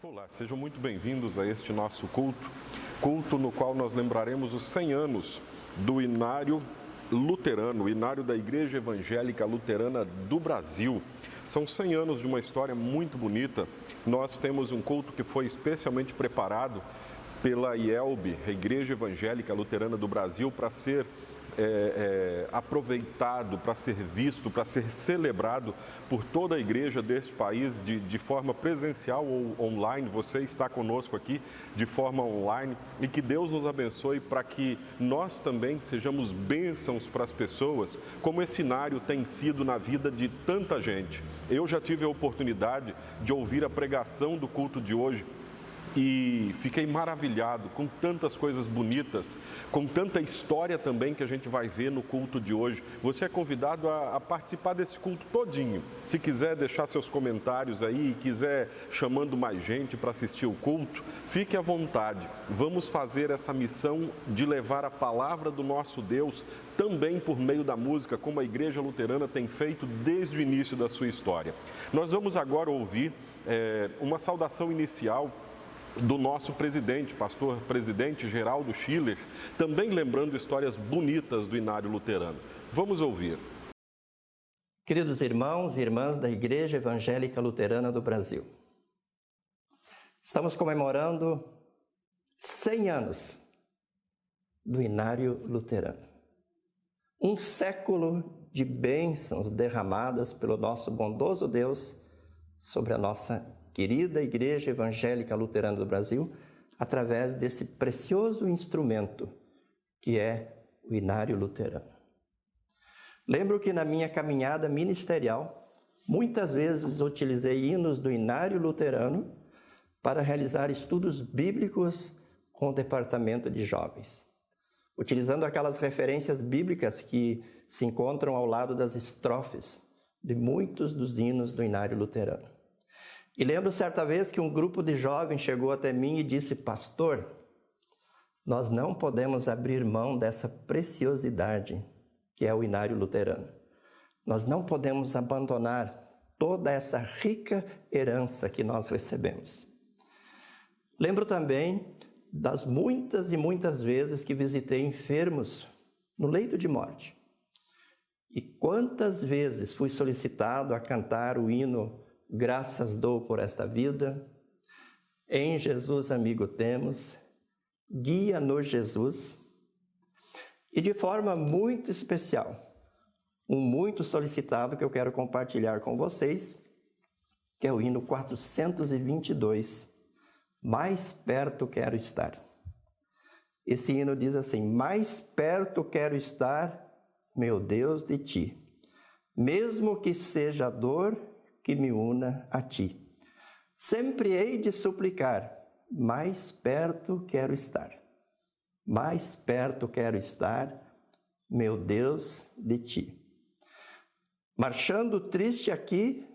Olá, sejam muito bem-vindos a este nosso culto no qual nós lembraremos os 100 anos do Inário Luterano, o Inário da Igreja Evangélica Luterana do Brasil. São 100 anos de uma história muito bonita. Nós temos um culto que foi especialmente preparado pela IELB, a Igreja Evangélica Luterana do Brasil, para ser aproveitado, para ser visto, para ser celebrado por toda a igreja deste país de forma presencial ou online. Você está conosco aqui de forma online e que Deus nos abençoe para que nós também sejamos bênçãos para as pessoas, como esse Inário tem sido na vida de tanta gente. Eu já tive a oportunidade de ouvir a pregação do culto de hoje e fiquei maravilhado com tantas coisas bonitas, com tanta história também que a gente vai ver no culto de hoje. Você é convidado a participar desse culto todinho. Se quiser deixar seus comentários aí, quiser chamando mais gente para assistir o culto, fique à vontade. Vamos fazer essa missão de levar a palavra do nosso Deus também por meio da música, como a Igreja Luterana tem feito desde o início da sua história. Nós vamos agora ouvir uma saudação inicial do nosso presidente, pastor presidente Geraldo Schiller, também lembrando histórias bonitas do Inário Luterano. Vamos ouvir. Queridos irmãos e irmãs da Igreja Evangélica Luterana do Brasil, estamos comemorando 100 anos do Inário Luterano. Um século de bênçãos derramadas pelo nosso bondoso Deus sobre a nossa querida Igreja Evangélica Luterana do Brasil, através desse precioso instrumento que é o Inário Luterano. Lembro que na minha caminhada ministerial, muitas vezes utilizei hinos do Inário Luterano para realizar estudos bíblicos com o departamento de jovens, utilizando aquelas referências bíblicas que se encontram ao lado das estrofes de muitos dos hinos do Inário Luterano. E lembro certa vez que um grupo de jovens chegou até mim e disse: pastor, nós não podemos abrir mão dessa preciosidade que é o Inário Luterano. Nós não podemos abandonar toda essa rica herança que nós recebemos. Lembro também das muitas e muitas vezes que visitei enfermos no leito de morte. E quantas vezes fui solicitado a cantar o hino Graças dou por esta vida, em Jesus amigo temos, guia-nos Jesus. E de forma muito especial, um muito solicitado que eu quero compartilhar com vocês, que é o hino 422, Mais perto quero estar. Esse hino diz assim: mais perto quero estar, meu Deus, de ti, mesmo que seja a dor que me una a ti. Sempre hei de suplicar, mais perto quero estar. Mais perto quero estar, meu Deus, de ti. Marchando triste aqui,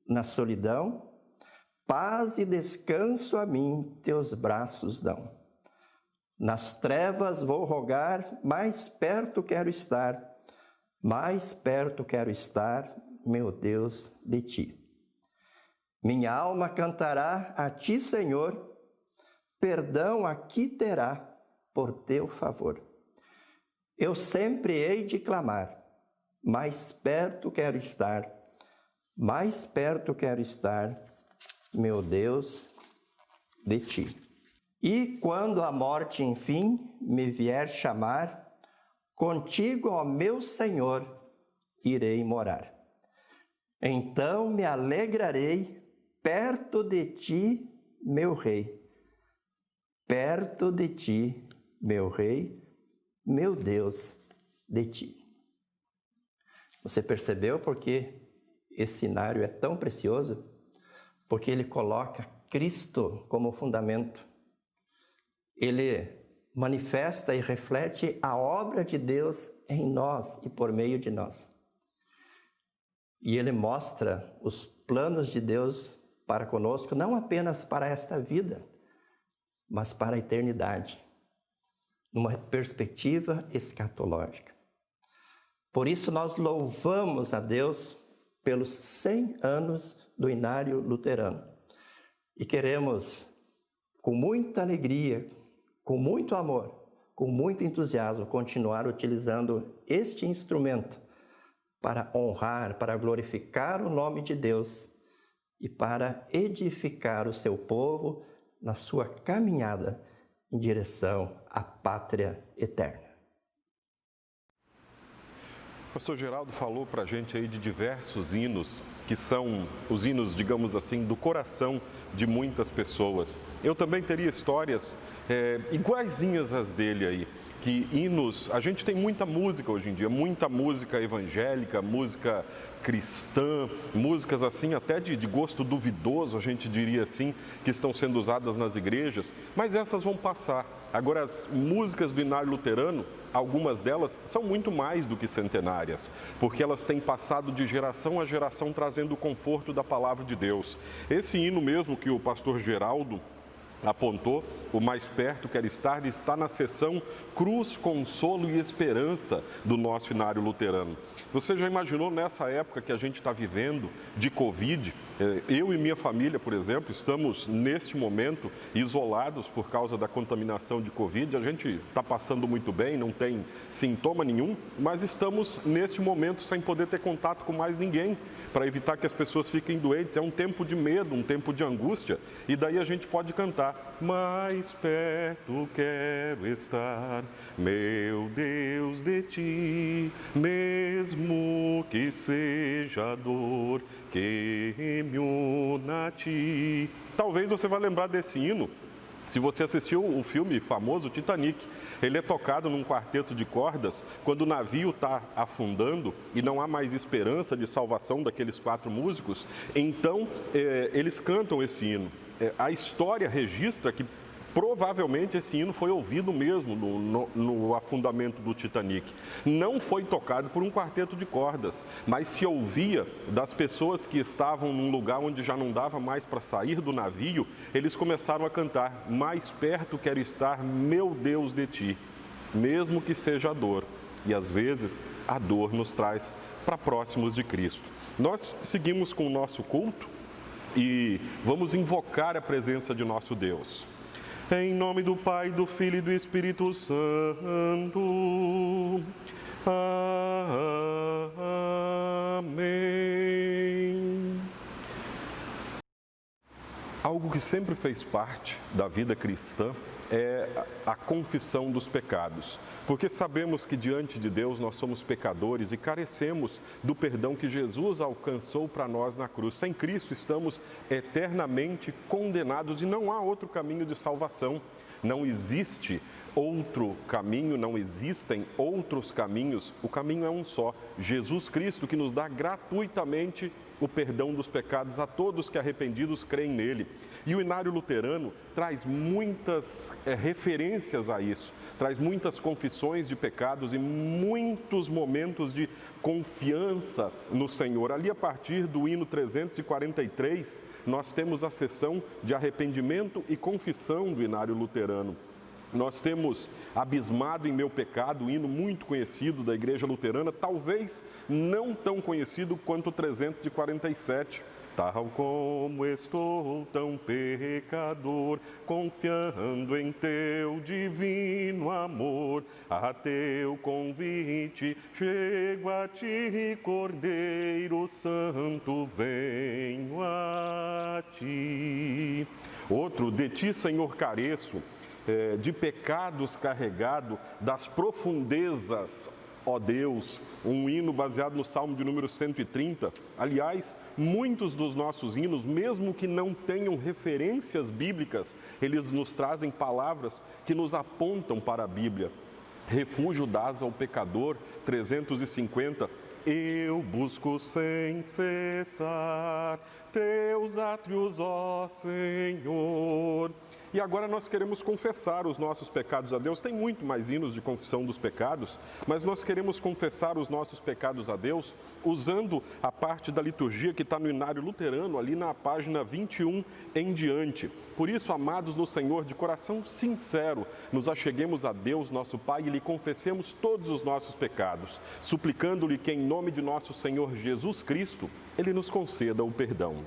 na solidão, paz e descanso a mim teus braços dão. Nas trevas vou rogar, mais perto quero estar. Mais perto quero estar, meu Deus, de ti. Minha alma cantará a ti, Senhor, perdão aqui terá por teu favor. Eu sempre hei de clamar, mais perto quero estar, mais perto quero estar, meu Deus, de ti. E quando a morte, enfim, me vier chamar, contigo, ó meu Senhor, irei morar. Então me alegrarei perto de ti, meu Rei. Perto de ti, meu Rei, meu Deus, de ti. Você percebeu porque esse inário é tão precioso? Porque ele coloca Cristo como fundamento. Ele manifesta e reflete a obra de Deus em nós e por meio de nós. E ele mostra os planos de Deus para conosco, não apenas para esta vida, mas para a eternidade, numa perspectiva escatológica. Por isso nós louvamos a Deus pelos 100 anos do Inário Luterano. E queremos, com muita alegria, com muito amor, com muito entusiasmo, continuar utilizando este instrumento para honrar, para glorificar o nome de Deus e para edificar o seu povo na sua caminhada em direção à pátria eterna. O pastor Geraldo falou para a gente aí de diversos hinos, que são os hinos, digamos assim, do coração de muitas pessoas. Eu também teria histórias iguaizinhas às dele aí, que hinos, a gente tem muita música hoje em dia, muita música evangélica, música cristã, músicas assim até de gosto duvidoso, a gente diria assim, que estão sendo usadas nas igrejas, mas essas vão passar. Agora, as músicas do Inário Luterano, algumas delas são muito mais do que centenárias, porque elas têm passado de geração a geração trazendo o conforto da palavra de Deus. Esse hino mesmo que o pastor Geraldo apontou, o mais perto quer estar, está na seção Cruz, Consolo e Esperança do nosso Inário Luterano. Você já imaginou nessa época que a gente está vivendo de Covid? Eu e minha família, por exemplo, estamos neste momento isolados por causa da contaminação de Covid. A gente está passando muito bem, não tem sintoma nenhum, mas estamos neste momento sem poder ter contato com mais ninguém, para evitar que as pessoas fiquem doentes. É um tempo de medo, um tempo de angústia, e daí a gente pode cantar: mais perto quero estar, meu Deus, de ti, mesmo que seja dor que me una a ti. Talvez você vá lembrar desse hino se você assistiu o filme famoso Titanic. Ele é tocado num quarteto de cordas quando o navio está afundando e não há mais esperança de salvação daqueles 4 músicos. Então, eles cantam esse hino. A história registra que provavelmente esse hino foi ouvido mesmo no afundamento do Titanic. Não foi tocado por um quarteto de cordas, mas se ouvia das pessoas que estavam num lugar onde já não dava mais para sair do navio. Eles começaram a cantar: mais perto quero estar, meu Deus, de ti, mesmo que seja a dor. E às vezes a dor nos traz para próximos de Cristo. Nós seguimos com o nosso culto e vamos invocar a presença de nosso Deus. Em nome do Pai, do Filho e do Espírito Santo. Amém. Algo que sempre fez parte da vida cristã é a confissão dos pecados, porque sabemos que diante de Deus nós somos pecadores e carecemos do perdão que Jesus alcançou para nós na cruz. Sem Cristo estamos eternamente condenados e não há outro caminho de salvação. Não existe outro caminho, não existem outros caminhos. O caminho é um só: Jesus Cristo, que nos dá gratuitamente o perdão dos pecados a todos que arrependidos creem nele. E o Inário Luterano traz muitas referências a isso, traz muitas confissões de pecados e muitos momentos de confiança no Senhor. Ali, a partir do hino 343, nós temos a sessão de arrependimento e confissão do Inário Luterano. Nós temos Abismado em Meu Pecado, um hino muito conhecido da Igreja Luterana, talvez não tão conhecido quanto o 347. Tal como estou tão pecador, confiando em teu divino amor, a teu convite chego a ti, Cordeiro Santo, venho a ti. Outro: de ti, Senhor, careço, de pecados carregado, das profundezas, ó Deus, um hino baseado no Salmo de número 130. Aliás, muitos dos nossos hinos, mesmo que não tenham referências bíblicas, eles nos trazem palavras que nos apontam para a Bíblia. Refúgio dás ao pecador, 350. Eu busco sem cessar teus átrios, ó Senhor. E agora nós queremos confessar os nossos pecados a Deus. Tem muito mais hinos de confissão dos pecados, mas nós queremos confessar os nossos pecados a Deus usando a parte da liturgia que está no Inário Luterano, ali na página 21 em diante. Por isso, amados no Senhor, de coração sincero, nos acheguemos a Deus, nosso Pai, e lhe confessemos todos os nossos pecados, suplicando-lhe que, em nome de nosso Senhor Jesus Cristo, Ele nos conceda o perdão.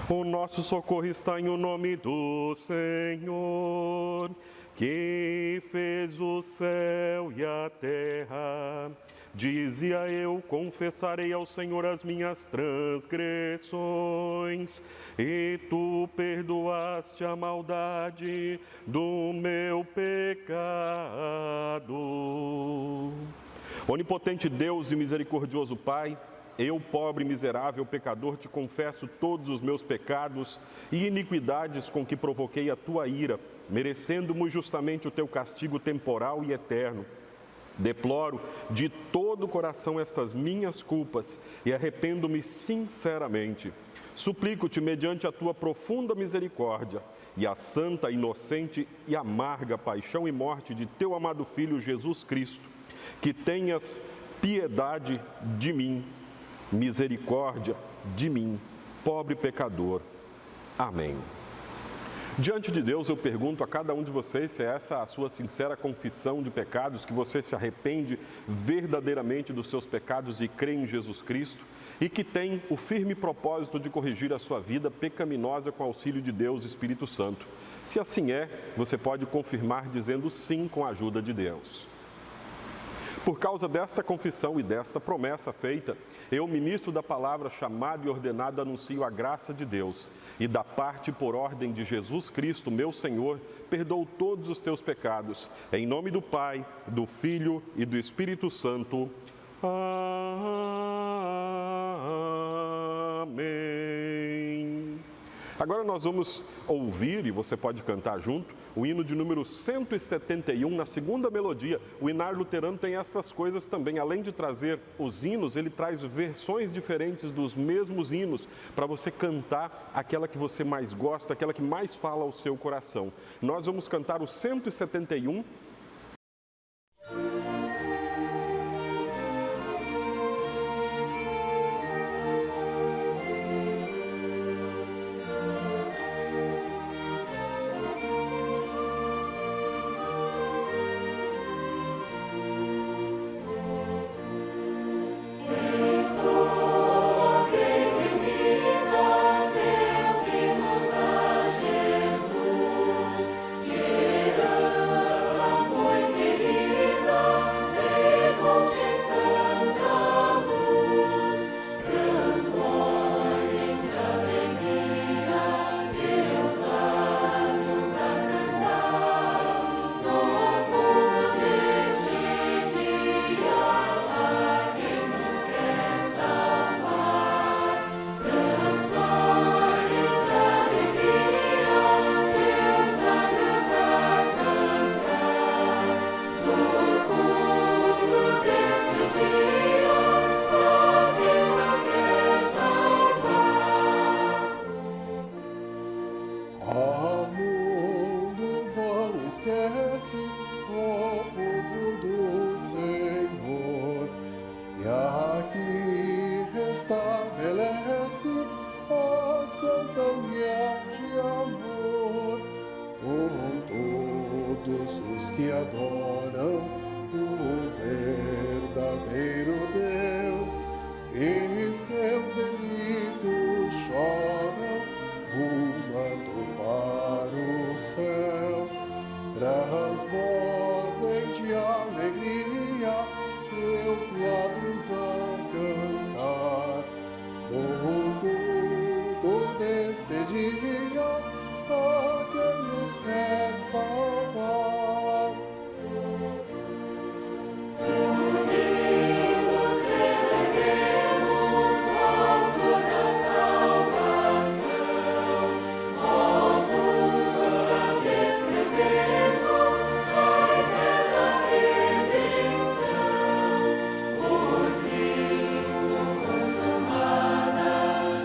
O nosso socorro está em o nome do Senhor, que fez o céu e a terra. Dizia eu, confessarei ao Senhor as minhas transgressões, e tu perdoaste a maldade do meu pecado. Onipotente Deus e misericordioso Pai, eu, pobre, miserável, pecador, te confesso todos os meus pecados e iniquidades com que provoquei a tua ira, merecendo muito justamente o teu castigo temporal e eterno. Deploro de todo o coração estas minhas culpas e arrependo-me sinceramente. Suplico-te, mediante a tua profunda misericórdia e a santa, inocente e amarga paixão e morte de teu amado Filho Jesus Cristo, que tenhas piedade de mim, misericórdia de mim, pobre pecador. Amém. Diante de Deus, eu pergunto a cada um de vocês se é essa a sua sincera confissão de pecados, que você se arrepende verdadeiramente dos seus pecados e crê em Jesus Cristo, e que tem o firme propósito de corrigir a sua vida pecaminosa com auxílio de Deus e Espírito Santo. Se assim é, você pode confirmar dizendo sim com a ajuda de Deus. Por causa desta confissão e desta promessa feita, eu, ministro da palavra, chamado e ordenado, anuncio a graça de Deus e da parte por ordem de Jesus Cristo, meu Senhor, perdoo todos os teus pecados. Em nome do Pai, do Filho e do Espírito Santo. Amém. Agora nós vamos ouvir, e você pode cantar junto, o hino de número 171, na segunda melodia. O Inário Luterano tem estas coisas também. Além de trazer os hinos, ele traz versões diferentes dos mesmos hinos, para você cantar aquela que você mais gosta, aquela que mais fala ao seu coração. Nós vamos cantar o 171. Consumada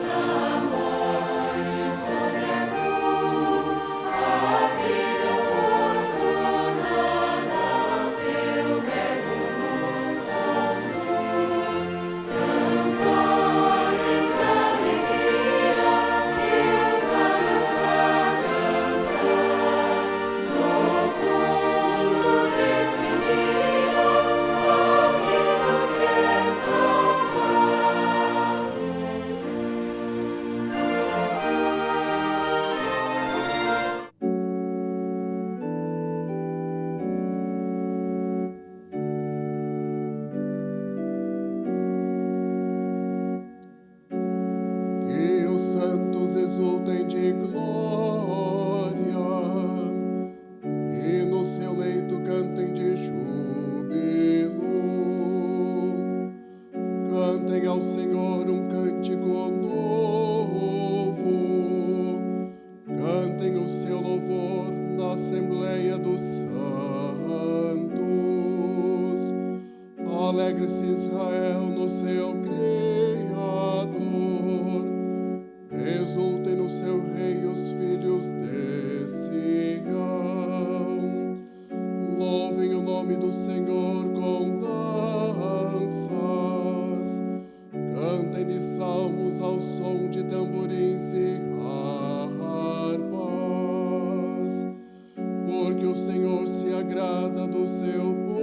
na morte soberana. exultem de glória, e no seu leito cantem de júbilo. Cantem ao Senhor um cântico novo, cantem o seu louvor na Assembleia dos Santos. Alegre-se Israel no seu Criador, exultem no seu Rei os filhos de Sião. Louvem o nome do Senhor com danças, cantem-lhe salmos ao som de tamborins e harpas, porque o Senhor se agrada do seu povo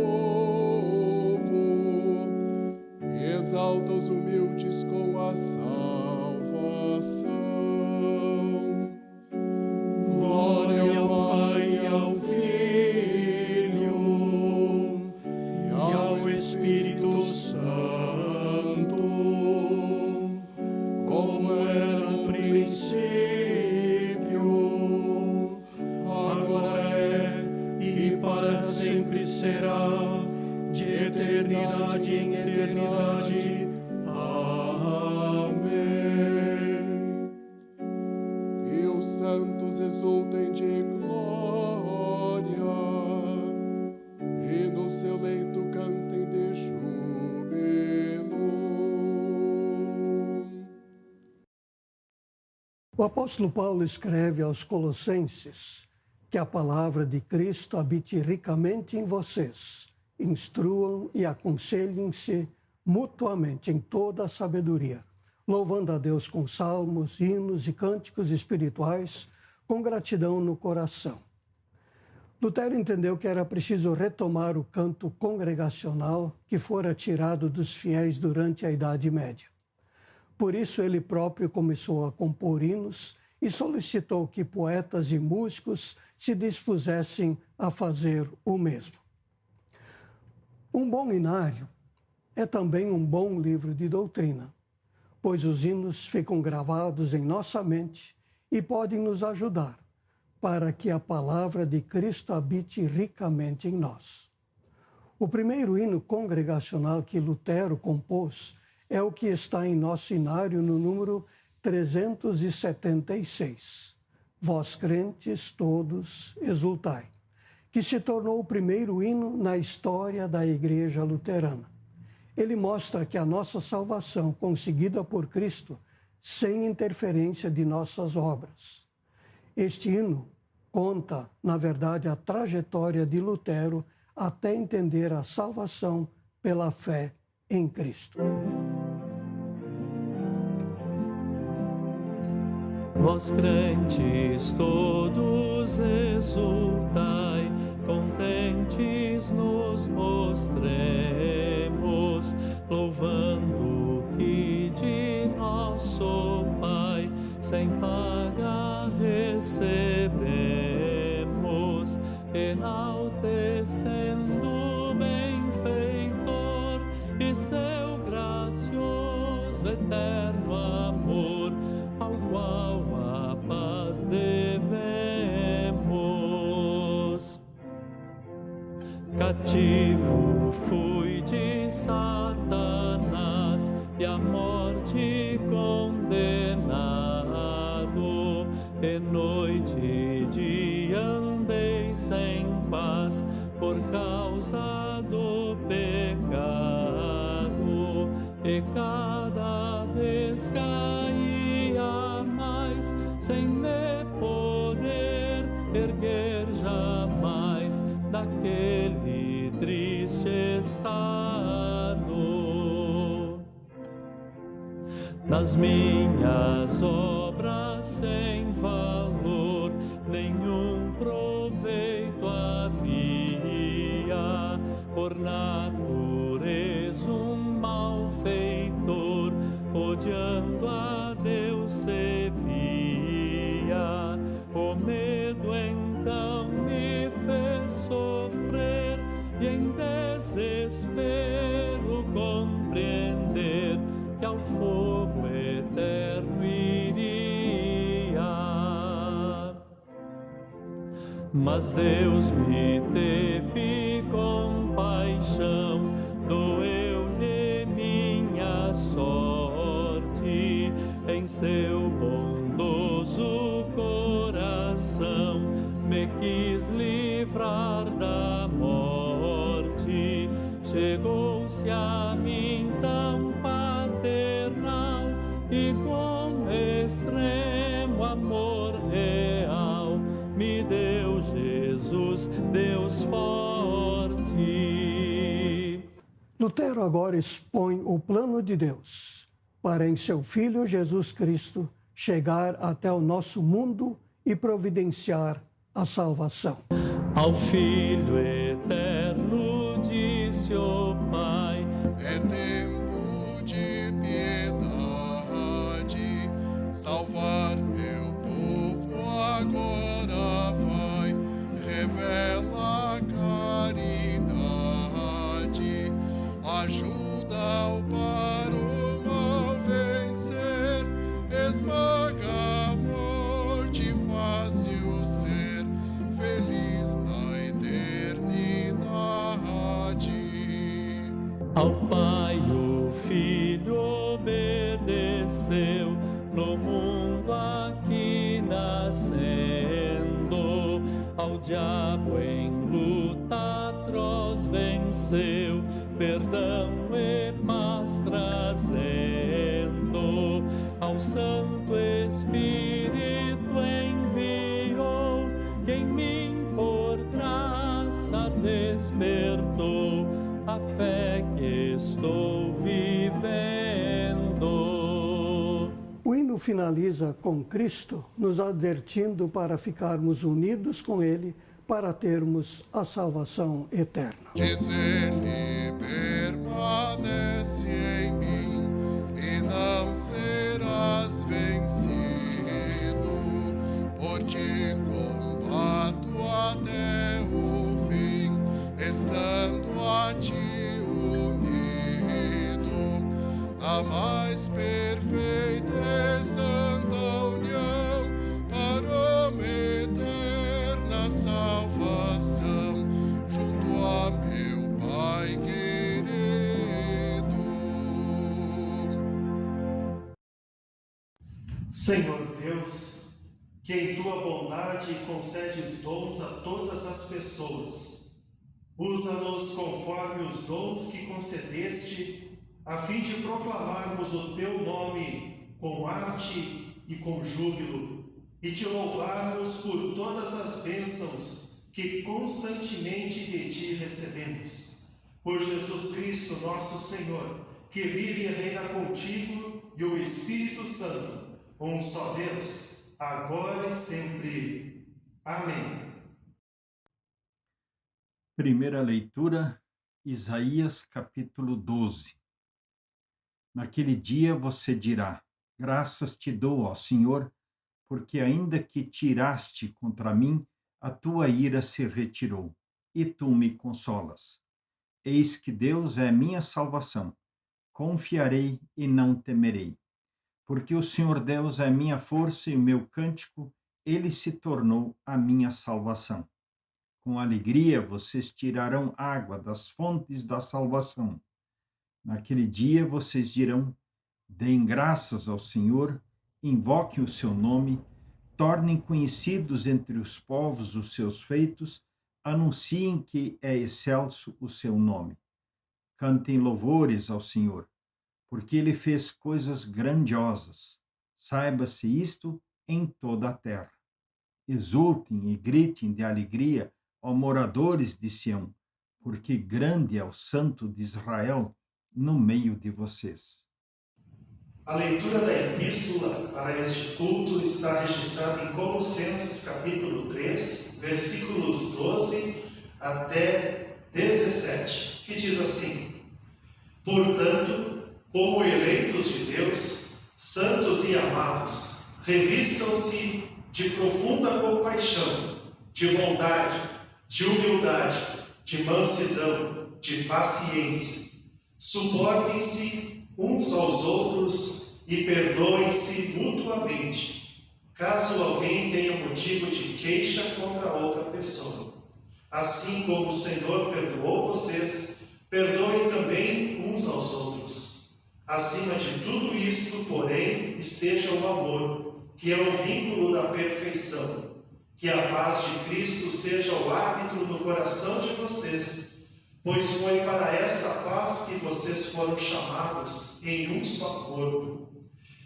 e exalta os humildes com a salvação. Glória ao Pai e ao Filho e ao Espírito Santo, como era no princípio, agora é e para sempre será, de eternidade em eternidade. Amém. Que os santos exultem de glória, e no seu leito cantem de júbilo. O apóstolo Paulo escreve aos Colossenses que a palavra de Cristo habite ricamente em vocês, instruam e aconselhem-se mutuamente em toda a sabedoria, louvando a Deus com salmos, hinos e cânticos espirituais, com gratidão no coração. Lutero entendeu que era preciso retomar o canto congregacional que fora tirado dos fiéis durante a Idade Média. Por isso, ele próprio começou a compor hinos e solicitou que poetas e músicos se dispusessem a fazer o mesmo. Um bom hinário é também um bom livro de doutrina, pois os hinos ficam gravados em nossa mente e podem nos ajudar para que a palavra de Cristo habite ricamente em nós. O primeiro hino congregacional que Lutero compôs é o que está em nosso hinário no número 376. Vós crentes todos exultai, que se tornou o primeiro hino na história da Igreja Luterana. Ele mostra que a nossa salvação conseguida por Cristo sem interferência de nossas obras. Este hino conta, na verdade, a trajetória de Lutero até entender a salvação pela fé em Cristo. Vós crentes todos exultai, contentes nos mostremos, louvando o que de nosso Pai sem paga recebemos, enaltecendo o benfeitor e seu gracioso eterno amor, ao qual a paz devemos. Cativo fui de Satanás e à morte condenado, e noite e dia andei sem paz por causa do pecado, e cada vez caía mais, sem me poder erguer jamais daquele triste estado. Nas minhas obras sem valor nenhum proveito havia, por natureza um malfeitor, odiando a Deus servia. O medo então me fez sofrer e em desespero compreender que ao fogo eterno iria. Mas Deus me teve compaixão, doeu-lhe minha sorte, em seu bondoso coração me quis livrar da morte. Chegou-se a mim tão paternal e com extremo amor real me deu Jesus, Deus forte. Lutero agora expõe o plano de Deus para em seu Filho Jesus Cristo chegar até o nosso mundo e providenciar a salvação. Ao Filho eterno disse o Pai: é tempo de piedade, salvar meu povo agora vai, revela a caridade, ajuda-o para o mal vencer, esmaga a morte, faz-o ser feliz na eternidade. Ao Pai o Filho obedeceu, no mundo aqui nascendo, ao diabo em luta atroz venceu, perdão e paz trazendo, ao Santo Espírito enviou, que em mim por graça despertou a fé que estou vivendo. O hino finaliza com Cristo nos advertindo para ficarmos unidos com Ele para termos a salvação eterna. Diz ele, permanece em mim e não serás vencido, por ti combato até o fim, estando a ti unido, a mais perfeita e santa união, para uma eterna salvação, junto a meu Pai querido. Senhor Deus, que em tua bondade concedes dons a todas as pessoas, usa-nos conforme os dons que concedeste, a fim de proclamarmos o teu nome com arte e com júbilo, e te louvarmos por todas as bênçãos que constantemente de ti recebemos. Por Jesus Cristo, nosso Senhor, que vive e reina contigo e o Espírito Santo, um só Deus, agora e sempre. Amém. Primeira leitura, Isaías capítulo 12. Naquele dia você dirá: graças te dou, ó Senhor, porque ainda que tiraste contra mim, a tua ira se retirou, e tu me consolas. Eis que Deus é minha salvação. Confiarei e não temerei. Porque o Senhor Deus é minha força e o meu cântico, ele se tornou a minha salvação. Com alegria vocês tirarão água das fontes da salvação. Naquele dia vocês dirão: deem graças ao Senhor, invoquem o seu nome, tornem conhecidos entre os povos os seus feitos, anunciem que é excelso o seu nome. Cantem louvores ao Senhor, porque ele fez coisas grandiosas. Saiba-se isto em toda a terra. Exultem e gritem de alegria, ó moradores de Sião, porque grande é o Santo de Israel no meio de vocês. A leitura da epístola para este culto está registrada em Colossenses capítulo 3, versículos 12 até 17, que diz assim: portanto, como eleitos de Deus, santos e amados, revistam-se de profunda compaixão, de bondade, de humildade, de mansidão, de paciência. Suportem-se uns aos outros e perdoem-se mutuamente. caso alguém tenha motivo de queixa contra outra pessoa. Assim como o Senhor perdoou vocês, perdoem também uns aos outros. Acima de tudo isto, porém, esteja o amor, que é o vínculo da perfeição. Que a paz de Cristo seja o árbitro no coração de vocês, pois foi para essa paz que vocês foram chamados em um só corpo.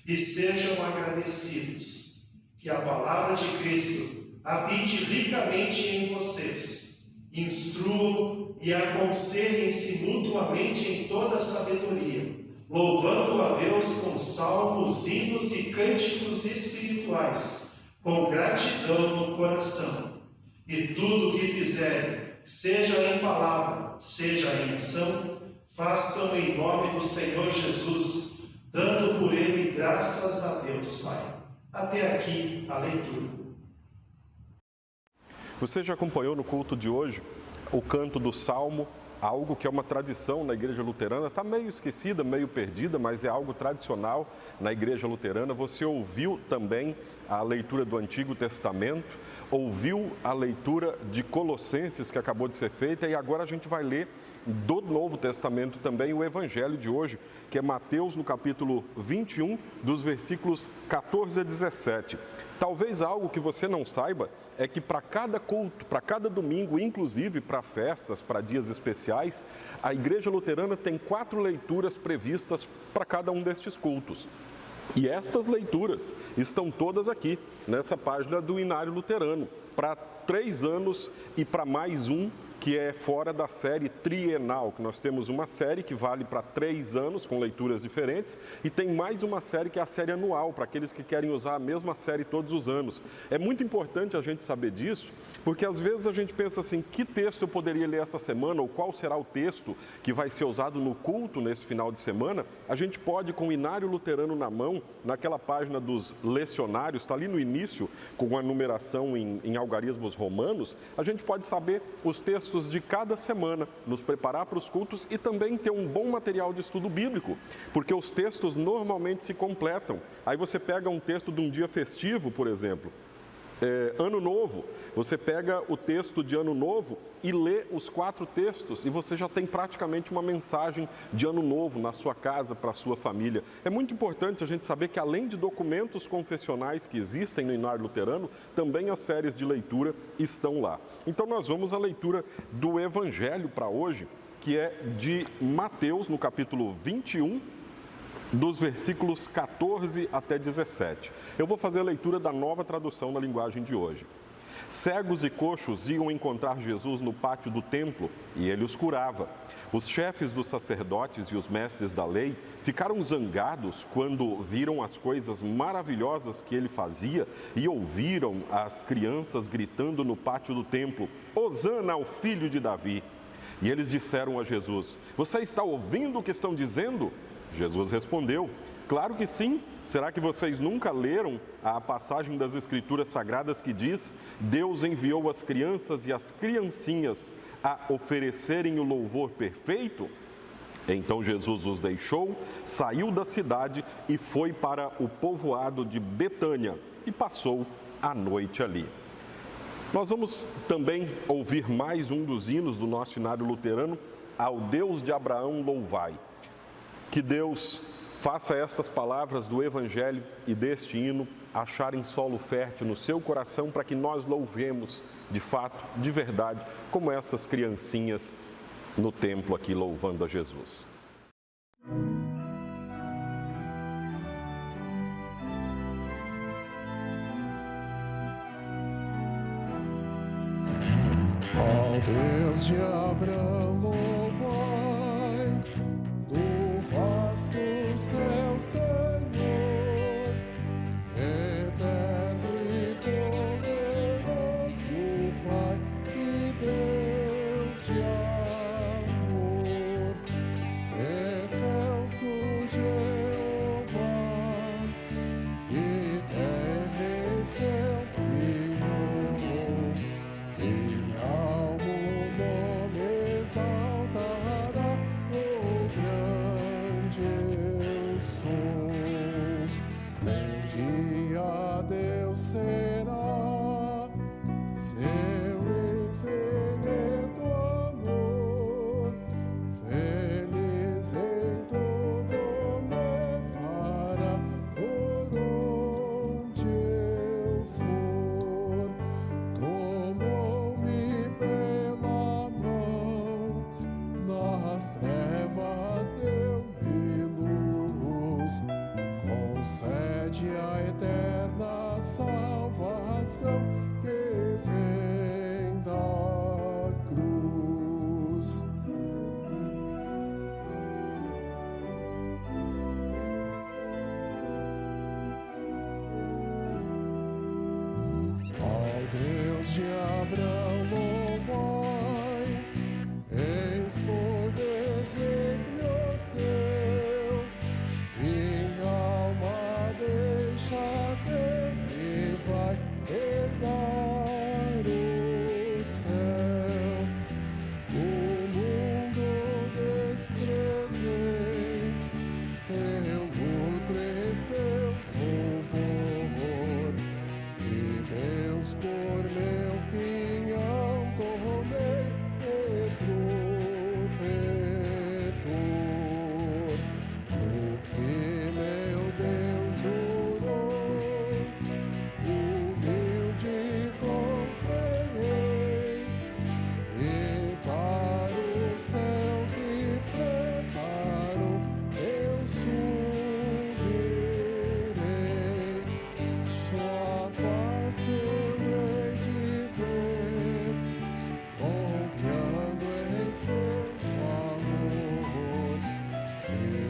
E sejam agradecidos. Que a palavra de Cristo habite ricamente em vocês. Instruam e aconselhem-se mutuamente em toda sabedoria, louvando a Deus com salmos, hinos e cânticos espirituais, com gratidão no coração. E tudo o que fizerem, seja em palavra, seja em ação, façam em nome do Senhor Jesus, dando por ele graças a Deus Pai. Até aqui a leitura. Você já acompanhou no culto de hoje o canto do Salmo, algo que é uma tradição na Igreja Luterana, está meio esquecida, meio perdida, mas é algo tradicional na Igreja Luterana. Você ouviu também a leitura do Antigo Testamento, ouviu a leitura de Colossenses que acabou de ser feita, e agora a gente vai ler do Novo Testamento também o Evangelho de hoje, que é Mateus no capítulo 21, dos versículos 14 a 17. Talvez algo que você não saiba é que para cada culto, para cada domingo, inclusive para festas, para dias especiais, a Igreja Luterana tem 4 leituras previstas para cada um destes cultos. E estas leituras estão todas aqui, nessa página do Inário Luterano, para 3 anos e para mais um, que é fora da série trienal, que nós temos uma série que vale para 3 anos, com leituras diferentes, e tem mais uma série que é a série anual, para aqueles que querem usar a mesma série todos os anos. É muito importante a gente saber disso, porque às vezes a gente pensa assim, que texto eu poderia ler essa semana, ou qual será o texto que vai ser usado no culto nesse final de semana. A gente pode, com o Inário Luterano na mão, naquela página dos lecionários, está ali no início, com a numeração em algarismos romanos, a gente pode saber os textos de cada semana, nos preparar para os cultos e também ter um bom material de estudo bíblico, porque os textos normalmente se completam. Aí você pega um texto de um dia festivo, por exemplo, Ano Novo, você pega o texto de Ano Novo e lê os 4 textos e você já tem praticamente uma mensagem de Ano Novo na sua casa, para a sua família. É muito importante a gente saber que, além de documentos confessionais que existem no Inário Luterano, também as séries de leitura estão lá. Então nós vamos à leitura do Evangelho para hoje, que é de Mateus, no capítulo 21, dos versículos 14 até 17. Eu vou fazer a leitura da Nova Tradução na linguagem de hoje. Cegos e coxos iam encontrar Jesus no pátio do templo e ele os curava. Os chefes dos sacerdotes e os mestres da lei ficaram zangados quando viram as coisas maravilhosas que ele fazia e ouviram as crianças gritando no pátio do templo: Hosana ao filho de Davi! E eles disseram a Jesus: Você está ouvindo o que estão dizendo? Jesus respondeu: Claro que sim. Será que vocês nunca leram a passagem das Escrituras Sagradas que diz: Deus enviou as crianças e as criancinhas a oferecerem o louvor perfeito? Então Jesus os deixou, saiu da cidade e foi para o povoado de Betânia e passou a noite ali. Nós vamos também ouvir mais um dos hinos do nosso Inário Luterano: Ao Deus de Abraão louvai. Que Deus faça estas palavras do Evangelho e deste hino acharem solo fértil no seu coração, para que nós louvemos de fato, de verdade, como essas criancinhas no templo aqui louvando a Jesus. Ó Deus de Abraão, louvai, do vasto céu, Senhor, eterno e poderoso Pai e Deus de amor, excelso Jeová, e terra e céu criou, minha alma o nome exaltará, o grande eu sou.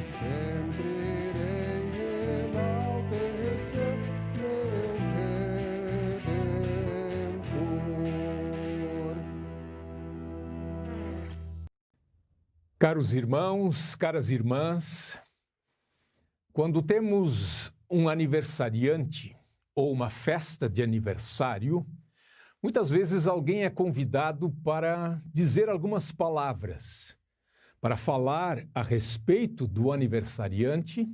sempre irei enaltecer meu Redentor. Caros irmãos, caras irmãs, quando temos um aniversariante ou uma festa de aniversário, muitas vezes alguém é convidado para dizer algumas palavras, para falar a respeito do aniversariante,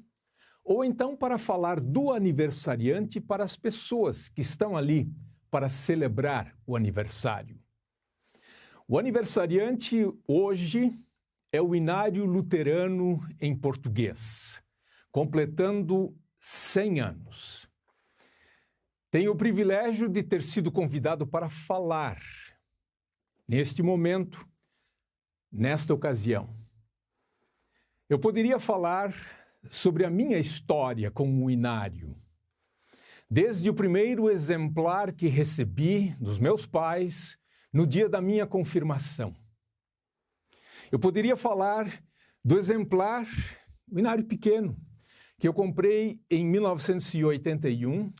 ou então para falar do aniversariante para as pessoas que estão ali para celebrar o aniversário. O aniversariante hoje é o Inário Luterano em português, completando 100 anos. Tenho o privilégio de ter sido convidado para falar, neste momento, nesta ocasião. Eu poderia falar sobre a minha história com o Inário, desde o primeiro exemplar que recebi dos meus pais no dia da minha confirmação. Eu poderia falar do exemplar, o Inário pequeno, que eu comprei em 1981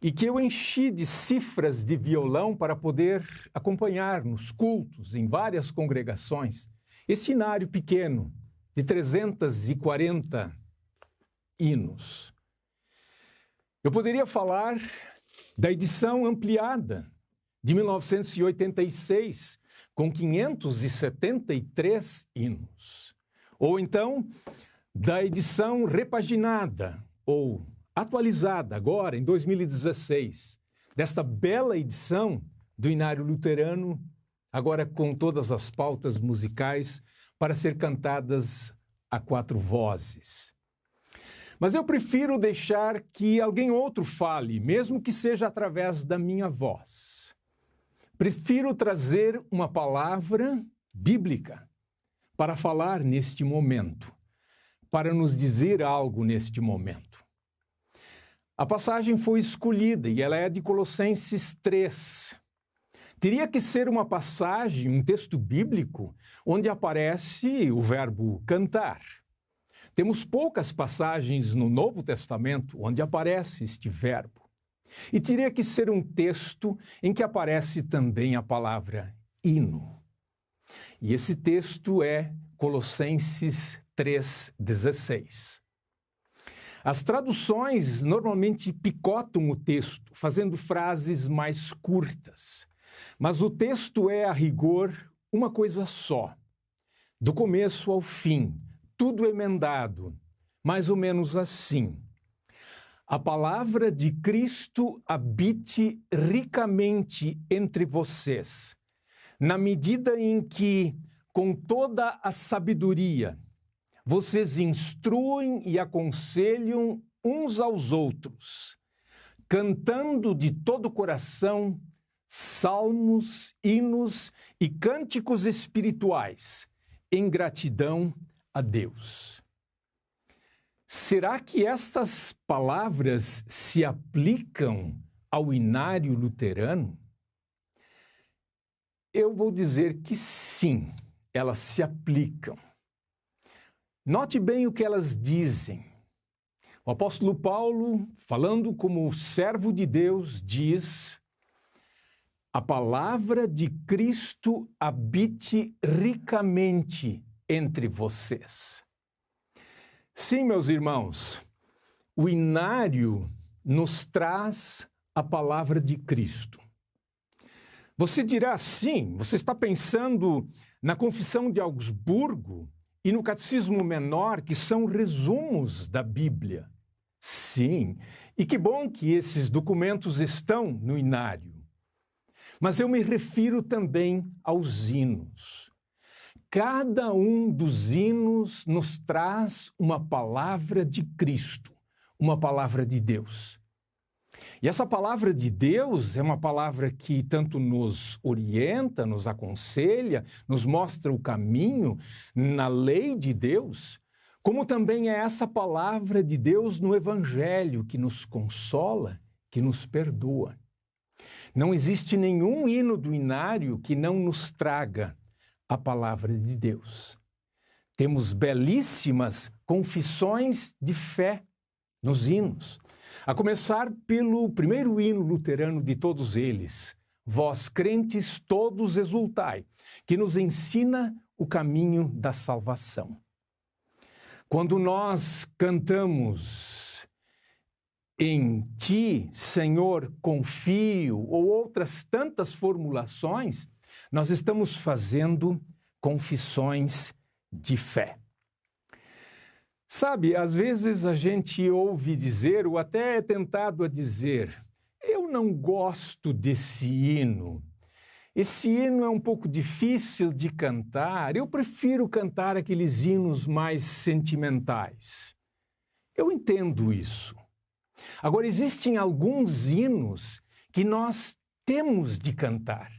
e que eu enchi de cifras de violão para poder acompanhar nos cultos em várias congregações. Esse Inário pequeno, de 340 hinos. Eu poderia falar da edição ampliada de 1986, com 573 hinos. Ou então, da edição repaginada, ou atualizada agora, em 2016, desta bela edição do Inário Luterano, agora com todas as pautas musicais para ser cantadas a 4 vozes. Mas eu prefiro deixar que alguém outro fale, mesmo que seja através da minha voz. Prefiro trazer uma palavra bíblica para falar neste momento, para nos dizer algo neste momento. A passagem foi escolhida e ela é de Colossenses 3. Teria que ser uma passagem, um texto bíblico, onde aparece o verbo cantar. Temos poucas passagens no Novo Testamento onde aparece este verbo. E teria que ser um texto em que aparece também a palavra hino. E esse texto é Colossenses 3,16. As traduções normalmente picotam o texto, fazendo frases mais curtas. Mas o texto é, a rigor, uma coisa só. Do começo ao fim, tudo emendado, mais ou menos assim. A palavra de Cristo habite ricamente entre vocês, na medida em que, com toda a sabedoria, vocês instruem e aconselham uns aos outros, cantando de todo o coração salmos, hinos e cânticos espirituais, em gratidão a Deus. Será que estas palavras se aplicam ao Inário Luterano? Eu vou dizer que sim, elas se aplicam. Note bem o que elas dizem. O apóstolo Paulo, falando como servo de Deus, diz: a palavra de Cristo habite ricamente entre vocês. Sim, meus irmãos, o Inário nos traz a palavra de Cristo. Você dirá, sim, você está pensando na Confissão de Augsburgo e no Catecismo Menor, que são resumos da Bíblia. Sim, e que bom que esses documentos estão no Inário. Mas eu me refiro também aos hinos. Cada um dos hinos nos traz uma palavra de Cristo, uma palavra de Deus. E essa palavra de Deus é uma palavra que tanto nos orienta, nos aconselha, nos mostra o caminho na lei de Deus, como também é essa palavra de Deus no Evangelho que nos consola, que nos perdoa. Não existe nenhum hino do Inário que não nos traga a palavra de Deus. Temos belíssimas confissões de fé nos hinos, a começar pelo primeiro hino luterano de todos eles, Vós crentes todos exultai, que nos ensina o caminho da salvação. Quando nós cantamos Em Ti, Senhor, confio, ou outras tantas formulações, nós estamos fazendo confissões de fé. Sabe, às vezes a gente ouve dizer, ou até é tentado a dizer, eu não gosto desse hino. Esse hino é um pouco difícil de cantar, eu prefiro cantar aqueles hinos mais sentimentais. Eu entendo isso. Agora, existem alguns hinos que nós temos de cantar.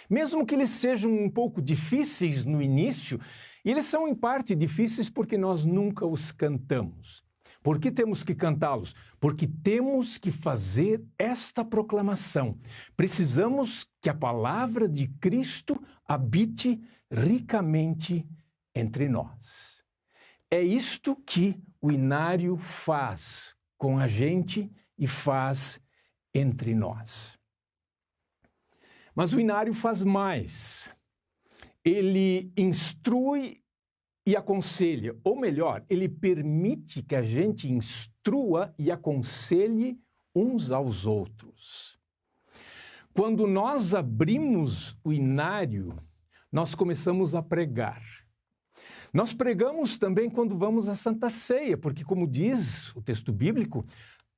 Mesmo que eles sejam um pouco difíceis no início, eles são em parte difíceis porque nós nunca os cantamos. Por que temos que cantá-los? Porque temos que fazer esta proclamação. Precisamos que a palavra de Cristo habite ricamente entre nós. É isto que o inário faz com a gente e faz entre nós. Mas o inário faz mais. Ele instrui e aconselha, ou melhor, ele permite que a gente instrua e aconselhe uns aos outros. Quando nós abrimos o inário, nós começamos a pregar. Nós pregamos também quando vamos à Santa Ceia, porque, como diz o texto bíblico,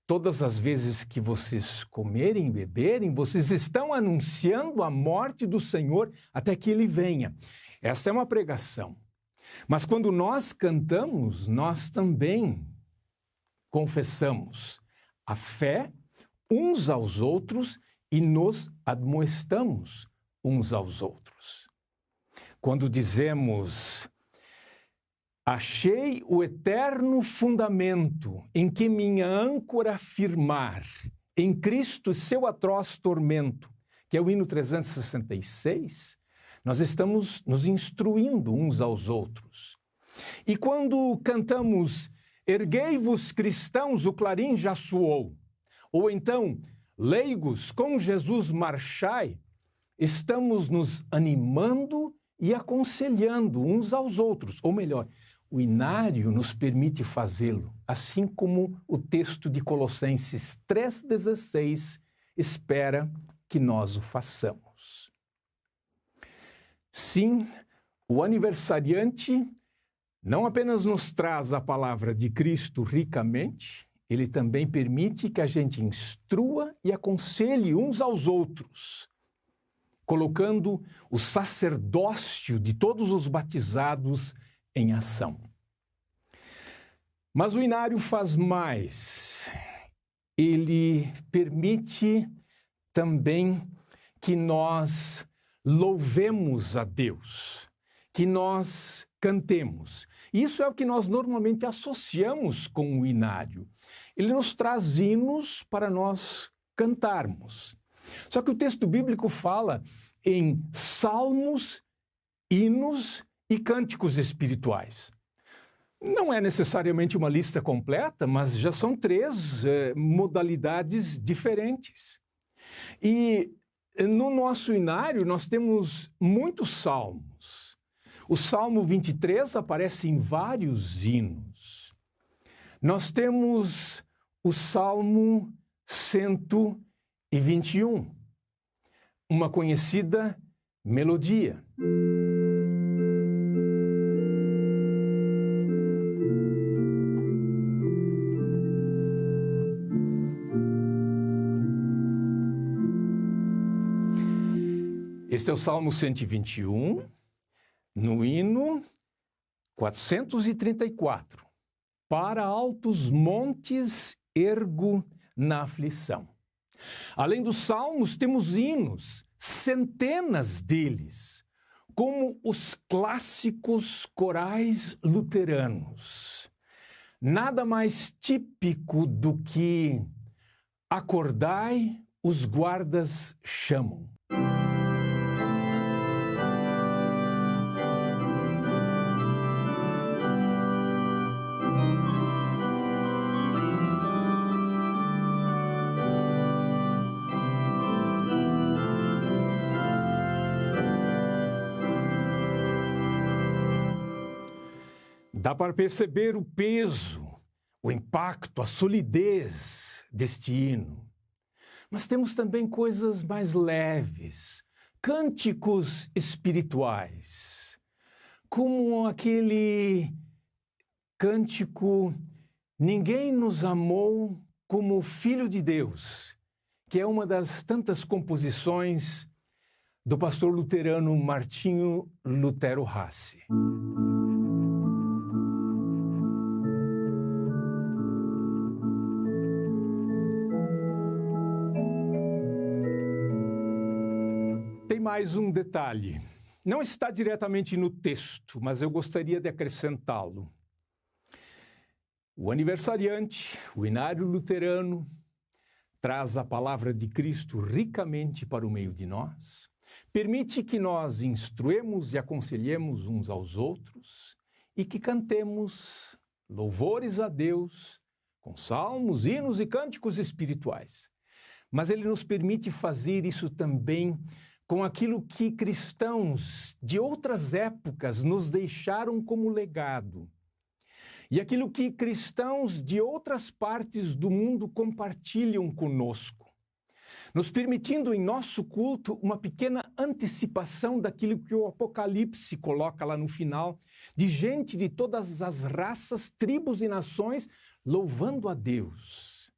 todas as vezes que vocês comerem e beberem, vocês estão anunciando a morte do Senhor até que Ele venha. Esta é uma pregação. Mas quando nós cantamos, nós também confessamos a fé uns aos outros e nos admoestamos uns aos outros. Quando dizemos, achei o eterno fundamento em que minha âncora firmar, em Cristo seu atroz tormento, que é o hino 366, nós estamos nos instruindo uns aos outros. E quando cantamos, erguei-vos cristãos, o clarim já soou, ou então, leigos, com Jesus marchai, estamos nos animando e aconselhando uns aos outros, ou melhor, o inário nos permite fazê-lo, assim como o texto de Colossenses 3,16 espera que nós o façamos. Sim, o aniversariante não apenas nos traz a palavra de Cristo ricamente, ele também permite que a gente instrua e aconselhe uns aos outros, colocando o sacerdócio de todos os batizados em ação. Mas o inário faz mais. Ele permite também que nós louvemos a Deus, que nós cantemos. Isso é o que nós normalmente associamos com o inário. Ele nos traz hinos para nós cantarmos. Só que o texto bíblico fala em salmos, hinos e cânticos espirituais. Não é necessariamente uma lista completa, mas já são 3 modalidades diferentes. E no nosso inário nós temos muitos salmos. O Salmo 23 aparece em vários hinos. Nós temos o Salmo 121, uma conhecida melodia. Este é o Salmo 121, no hino 434. Para altos montes ergo na aflição. Além dos salmos, temos hinos, centenas deles, como os clássicos corais luteranos. Nada mais típico do que acordai, os guardas chamam. Dá para perceber o peso, o impacto, a solidez deste hino. Mas temos também coisas mais leves, cânticos espirituais, como aquele cântico Ninguém nos amou como o Filho de Deus, que é uma das tantas composições do pastor luterano Martinho Lutero Rassi. Tem mais um detalhe. Não está diretamente no texto, mas eu gostaria de acrescentá-lo. O aniversariante, o Inário Luterano, traz a palavra de Cristo ricamente para o meio de nós, permite que nós instruemos e aconselhemos uns aos outros e que cantemos louvores a Deus com salmos, hinos e cânticos espirituais. Mas ele nos permite fazer isso também com aquilo que cristãos de outras épocas nos deixaram como legado. E aquilo que cristãos de outras partes do mundo compartilham conosco, nos permitindo em nosso culto uma pequena antecipação daquilo que o Apocalipse coloca lá no final, de gente de todas as raças, tribos e nações louvando a Deus.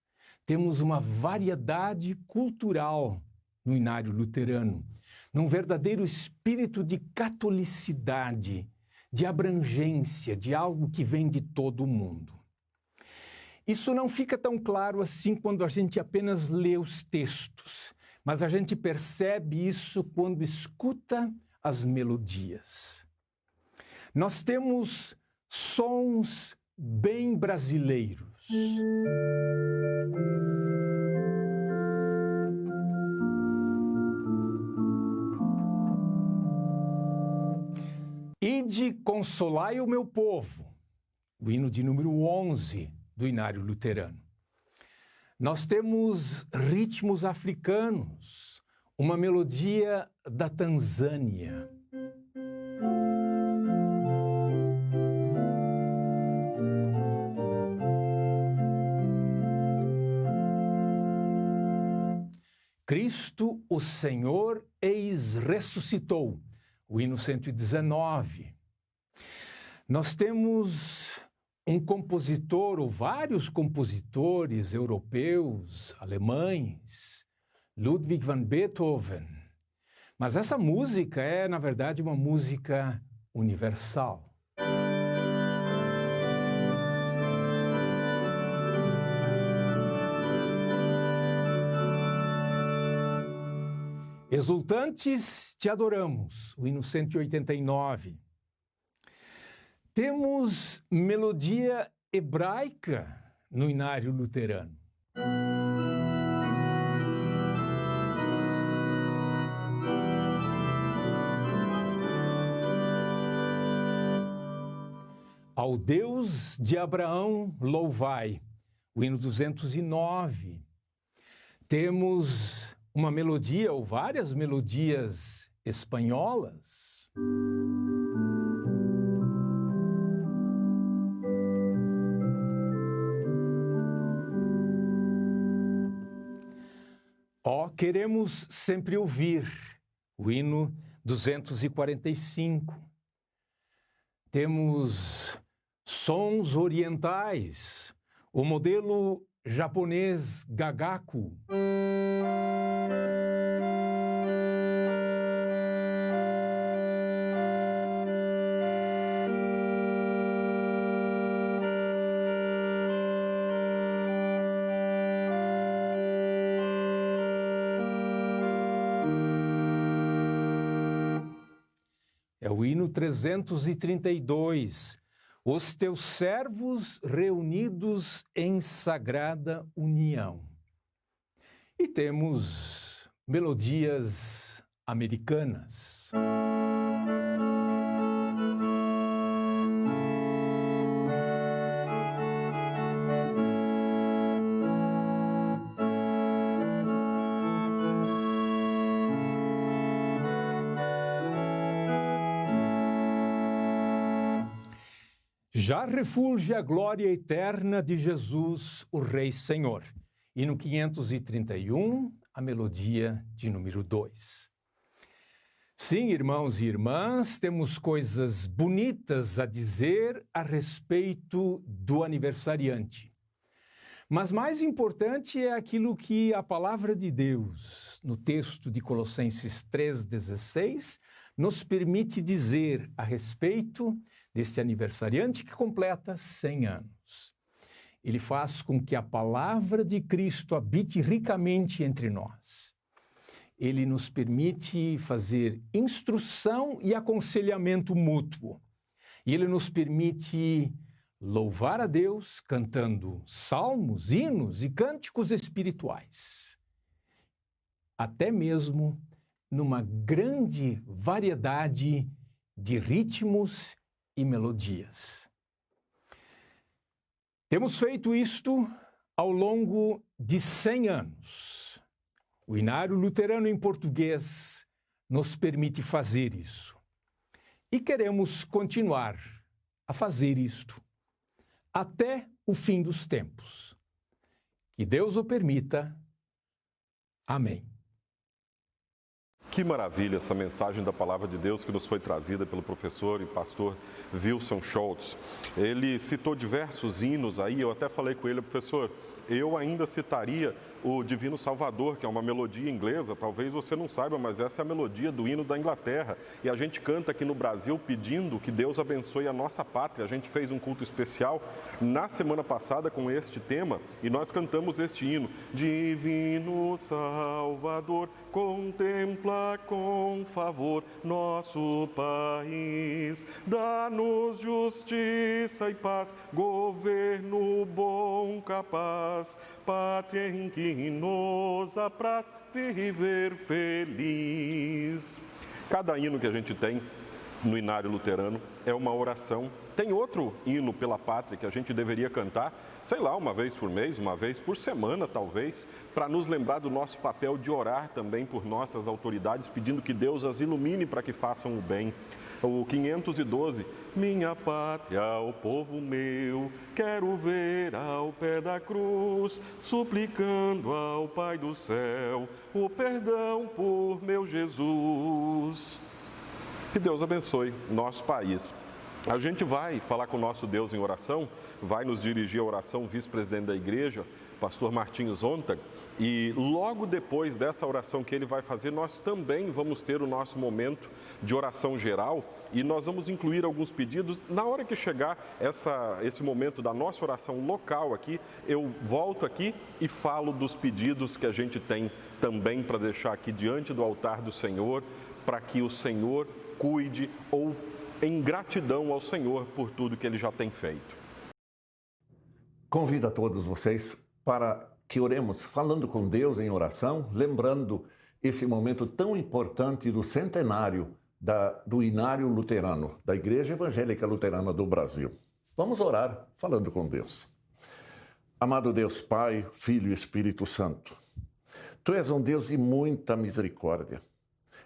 Temos uma variedade cultural no Inário Luterano, num verdadeiro espírito de catolicidade, de abrangência, de algo que vem de todo o mundo. Isso não fica tão claro assim quando a gente apenas lê os textos, mas a gente percebe isso quando escuta as melodias. Nós temos sons bem brasileiros. Ide, consolai o meu povo, o hino de número 11 do Inário Luterano. Nós temos ritmos africanos, uma melodia da Tanzânia. Cristo, o Senhor, eis ressuscitou. O hino 119. Nós temos um compositor, ou vários compositores europeus, alemães, Ludwig van Beethoven. Mas essa música é, na verdade, uma música universal. Exultantes, te adoramos, o hino 189. Temos melodia hebraica no Inário Luterano. Ao Deus de Abraão, louvai, o hino 209. Temos uma melodia ou várias melodias espanholas. Ó, queremos sempre ouvir, o hino 245. Temos sons orientais, o modelo japonês Gagaku. É o hino 332, os teus servos reunidos em sagrada união. E temos melodias americanas. Já refulge a glória eterna de Jesus, o Rei Senhor. E no 531, a melodia de número 2. Sim, irmãos e irmãs, temos coisas bonitas a dizer a respeito do aniversariante. Mas mais importante é aquilo que a palavra de Deus, no texto de Colossenses 3,16, nos permite dizer a respeito deste aniversariante que completa 100 anos. Ele faz com que a palavra de Cristo habite ricamente entre nós. Ele nos permite fazer instrução e aconselhamento mútuo. E ele nos permite louvar a Deus cantando salmos, hinos e cânticos espirituais. Até mesmo numa grande variedade de ritmos e melodias. Temos feito isto ao longo de 100 anos. O Inário Luterano em português nos permite fazer isso. E queremos continuar a fazer isto até o fim dos tempos. Que Deus o permita. Amém. Que maravilha essa mensagem da Palavra de Deus que nos foi trazida pelo professor e pastor Wilson Schultz. Ele citou diversos hinos aí, eu até falei com ele, professor, eu ainda citaria o Divino Salvador, que é uma melodia inglesa, talvez você não saiba, mas essa é a melodia do hino da Inglaterra. E a gente canta aqui no Brasil pedindo que Deus abençoe a nossa pátria. A gente fez um culto especial na semana passada com este tema e nós cantamos este hino. Divino Salvador, contempla com favor nosso país. Dá-nos justiça e paz, governo bom, capaz, pátria em que nos apraz viver feliz. Cada hino que a gente tem no Inário Luterano é uma oração. Tem outro hino pela pátria que a gente deveria cantar, sei lá, uma vez por mês, uma vez por semana, talvez, para nos lembrar do nosso papel de orar também por nossas autoridades, pedindo que Deus as ilumine para que façam o bem. O 512, minha pátria, o povo meu, quero ver ao pé da cruz, suplicando ao Pai do céu, o perdão por meu Jesus. Que Deus abençoe nosso país. A gente vai falar com o nosso Deus em oração, vai nos dirigir a oração o vice-presidente da igreja, pastor Martinho Zontag, e logo depois dessa oração que ele vai fazer, nós também vamos ter o nosso momento de oração geral e nós vamos incluir alguns pedidos. Na hora que chegar esse momento da nossa oração local aqui, eu volto aqui e falo dos pedidos que a gente tem também para deixar aqui diante do altar do Senhor, para que o Senhor cuide ou em gratidão ao Senhor por tudo que Ele já tem feito. Convido a todos vocês para que oremos falando com Deus em oração, lembrando esse momento tão importante do centenário do Inário Luterano, da Igreja Evangélica Luterana do Brasil. Vamos orar falando com Deus. Amado Deus Pai, Filho e Espírito Santo, Tu és um Deus de muita misericórdia.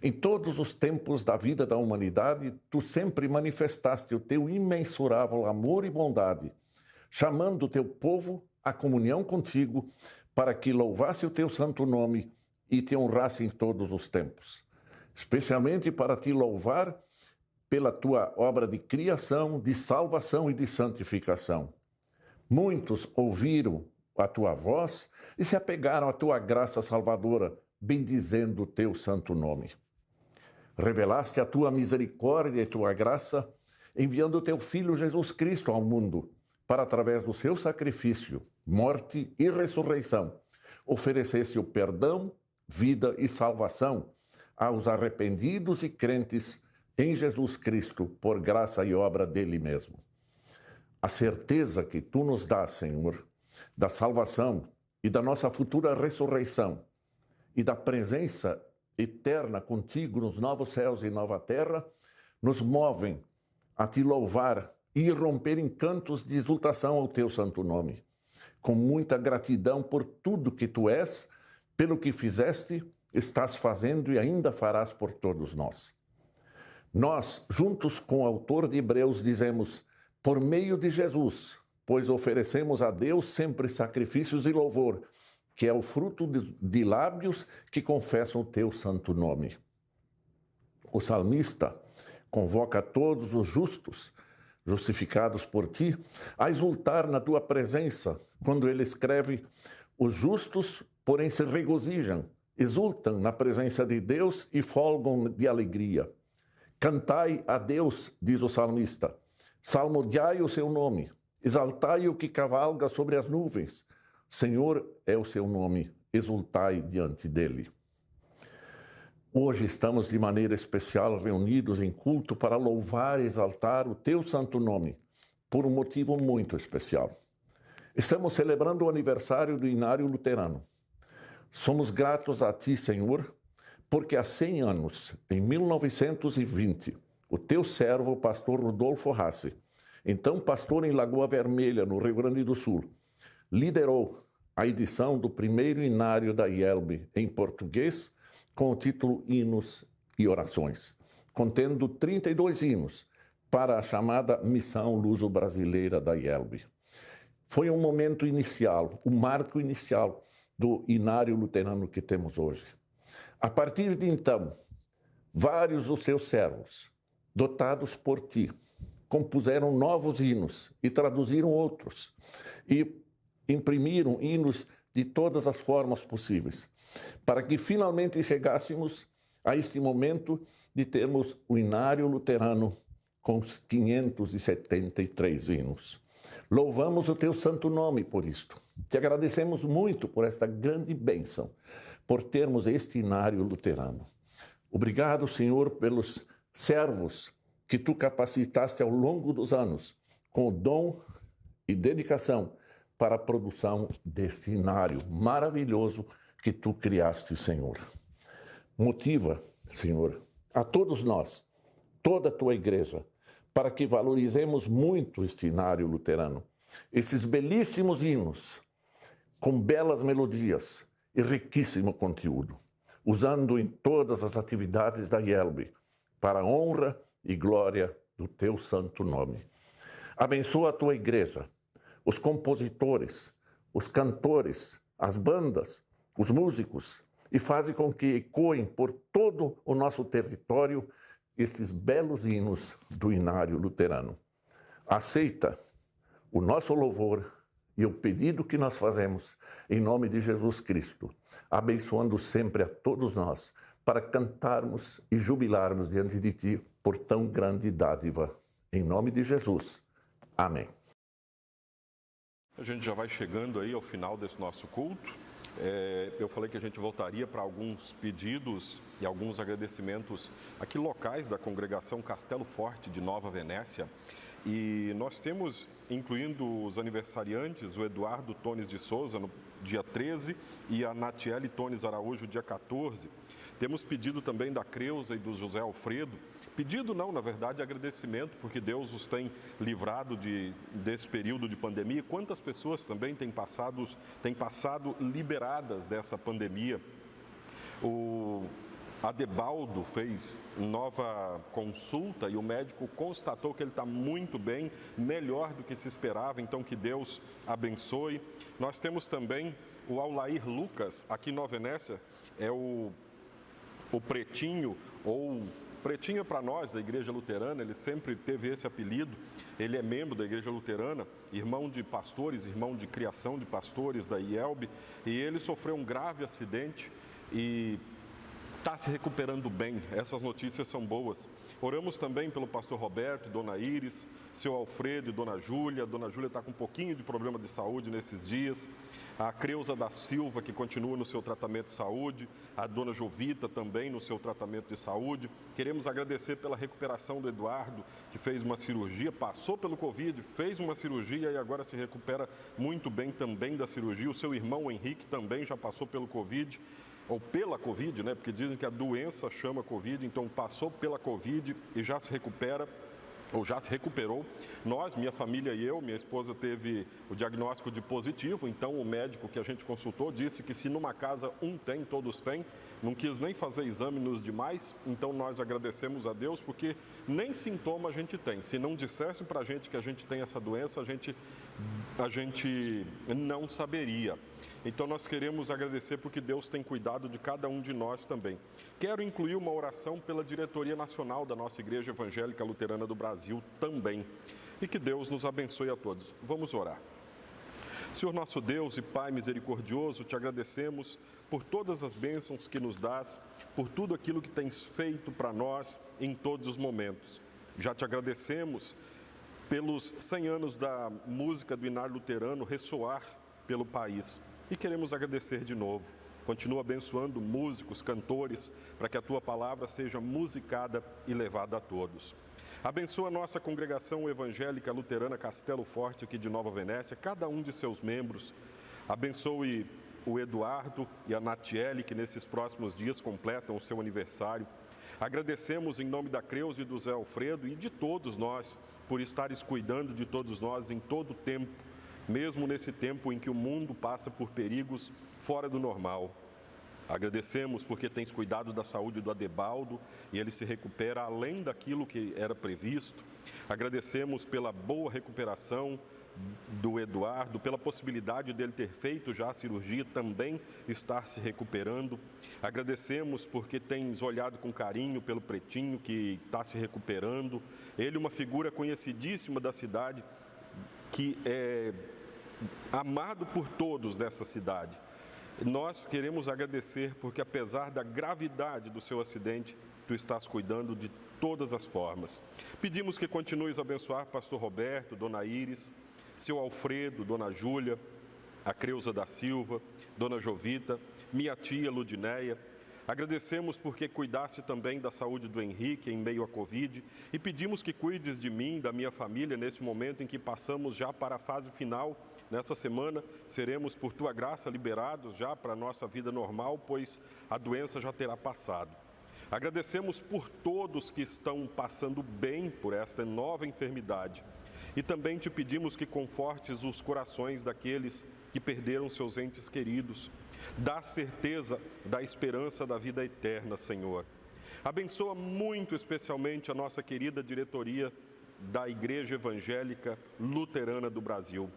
Em todos os tempos da vida da humanidade, Tu sempre manifestaste o Teu imensurável amor e bondade, chamando o Teu povo à comunhão contigo, para que louvasse o Teu santo nome e Te honrasse em todos os tempos. Especialmente para Te louvar pela Tua obra de criação, de salvação e de santificação. Muitos ouviram a Tua voz e se apegaram à Tua graça salvadora, bendizendo o Teu santo nome. Revelaste a Tua misericórdia e Tua graça, enviando o Teu Filho Jesus Cristo ao mundo, para, através do seu sacrifício, morte e ressurreição, oferecesse o perdão, vida e salvação aos arrependidos e crentes em Jesus Cristo, por graça e obra dele mesmo. A certeza que Tu nos dás, Senhor, da salvação e da nossa futura ressurreição e da presença eterna contigo nos novos céus e nova terra, nos movem a Te louvar e romper em cantos de exultação ao Teu santo nome, com muita gratidão por tudo que Tu és, pelo que fizeste, estás fazendo e ainda farás por todos nós. Nós, juntos com o autor de Hebreus, dizemos: por meio de Jesus, pois oferecemos a Deus sempre sacrifícios e louvor, que é o fruto de lábios que confessam o teu santo nome. O salmista convoca todos os justos, justificados por ti, a exultar na tua presença, quando ele escreve: os justos, porém, se regozijam, exultam na presença de Deus e folgam de alegria. Cantai a Deus, diz o salmista, salmodiai o seu nome, exaltai o que cavalga sobre as nuvens. Senhor é o seu nome, exultai diante dele. Hoje estamos de maneira especial reunidos em culto para louvar e exaltar o teu santo nome, por um motivo muito especial. Estamos celebrando o aniversário do Inário Luterano. Somos gratos a ti, Senhor, porque há 100 anos, em 1920, o teu servo, o pastor Rodolfo Rassi, então pastor em Lagoa Vermelha, no Rio Grande do Sul, liderou a edição do primeiro Inário da IELB em português, com o título Hinos e Orações, contendo 32 hinos para a chamada Missão Luso-Brasileira da IELB. Foi um momento inicial, um marco inicial do Inário Luterano que temos hoje. A partir de então, vários dos seus servos, dotados por ti, compuseram novos hinos e traduziram outros, e imprimiram hinos de todas as formas possíveis, para que finalmente chegássemos a este momento de termos o Inário Luterano com os 573 hinos. Louvamos o teu santo nome por isto. Te agradecemos muito por esta grande bênção, por termos este Inário Luterano. Obrigado, Senhor, pelos servos que tu capacitaste ao longo dos anos com o dom e dedicação para a produção deste Inário maravilhoso que tu criaste, Senhor. Motiva, Senhor, a todos nós, toda a tua igreja, para que valorizemos muito este Inário Luterano, esses belíssimos hinos, com belas melodias e riquíssimo conteúdo, usando em todas as atividades da IELB, para a honra e glória do teu santo nome. Abençoa a tua igreja, os compositores, os cantores, as bandas, os músicos, e faze com que ecoem por todo o nosso território estes belos hinos do Inário Luterano. Aceita o nosso louvor e o pedido que nós fazemos em nome de Jesus Cristo, abençoando sempre a todos nós, para cantarmos e jubilarmos diante de ti por tão grande dádiva. Em nome de Jesus. Amém. A gente já vai chegando aí ao final desse nosso culto. Eu falei que a gente voltaria para alguns pedidos e alguns agradecimentos aqui locais da congregação Castelo Forte de Nova Venécia. E nós temos, incluindo os aniversariantes, o Eduardo Tones de Souza, no dia 13, e a Natiele Tones Araújo, dia 14. Temos pedido também da Creuza e do José Alfredo. Pedido não, na verdade, agradecimento, porque Deus os tem livrado desse período de pandemia. E quantas pessoas também têm passado liberadas dessa pandemia. O Adebaldo fez nova consulta e o médico constatou que ele está muito bem, melhor do que se esperava, então que Deus abençoe. Nós temos também o Aulair Lucas, aqui em Nova Venécia, é o Pretinho, ou Pretinho para nós da Igreja Luterana, ele sempre teve esse apelido. Ele é membro da Igreja Luterana, irmão de pastores, irmão de criação de pastores da IELB, e ele sofreu um grave acidente e está se recuperando bem. Essas notícias são boas. Oramos também pelo pastor Roberto, dona Iris, seu Alfredo e dona Júlia. Dona Júlia está com um pouquinho de problema de saúde nesses dias. A Creuza da Silva, que continua no seu tratamento de saúde. A dona Jovita também no seu tratamento de saúde. Queremos agradecer pela recuperação do Eduardo, que fez uma cirurgia, passou pelo Covid, fez uma cirurgia e agora se recupera muito bem também da cirurgia. O seu irmão Henrique também já passou pelo Covid, ou pela Covid, né? Porque dizem que a doença chama Covid, então passou pela Covid e já se recupera. ou já se recuperou. Nós, minha família e eu, minha esposa teve o diagnóstico de positivo, então o médico que a gente consultou disse que se numa casa um tem, todos têm, não quis nem fazer exame nos demais, então nós agradecemos a Deus porque nem sintoma a gente tem. Se não dissesse para a gente que a gente tem essa doença, a gente não saberia. Então nós queremos agradecer porque Deus tem cuidado de cada um de nós também. Quero incluir uma oração pela diretoria nacional da nossa Igreja Evangélica Luterana do Brasil também. E que Deus nos abençoe a todos. Vamos orar. Senhor nosso Deus e Pai misericordioso, te agradecemos por todas as bênçãos que nos dás, por tudo aquilo que tens feito para nós em todos os momentos. Já te agradecemos pelos 100 anos da música do Inário Luterano ressoar pelo país. E queremos agradecer de novo. Continua abençoando músicos, cantores, para que a Tua palavra seja musicada e levada a todos. Abençoa a nossa congregação evangélica luterana Castelo Forte, aqui de Nova Venécia, cada um de seus membros. Abençoe o Eduardo e a Natiele, que nesses próximos dias completam o seu aniversário. Agradecemos em nome da Creuza e do Zé Alfredo e de todos nós, por estares cuidando de todos nós em todo o tempo, mesmo nesse tempo em que o mundo passa por perigos fora do normal. Agradecemos porque tens cuidado da saúde do Adebaldo e ele se recupera além daquilo que era previsto. Agradecemos pela boa recuperação do Eduardo, pela possibilidade dele ter feito já a cirurgia, também estar se recuperando. Agradecemos porque tens olhado com carinho pelo Pretinho, que está se recuperando. Ele, uma figura conhecidíssima da cidade, que é amado por todos dessa cidade. Nós queremos agradecer porque, apesar da gravidade do seu acidente, tu estás cuidando de todas as formas. Pedimos que continues a abençoar pastor Roberto, dona Iris, seu Alfredo, dona Júlia, a Creuza da Silva, dona Jovita, minha tia Ludinéia. Agradecemos porque cuidaste também da saúde do Henrique em meio à Covid e pedimos que cuides de mim, da minha família, nesse momento em que passamos já para a fase final. Nessa semana seremos, por tua graça, liberados já para a nossa vida normal, pois a doença já terá passado. Agradecemos por todos que estão passando bem por esta nova enfermidade. E também te pedimos que confortes os corações daqueles que perderam seus entes queridos. Dá certeza da esperança da vida eterna, Senhor. Abençoa muito especialmente a nossa querida diretoria da Igreja Evangélica Luterana do Brasil.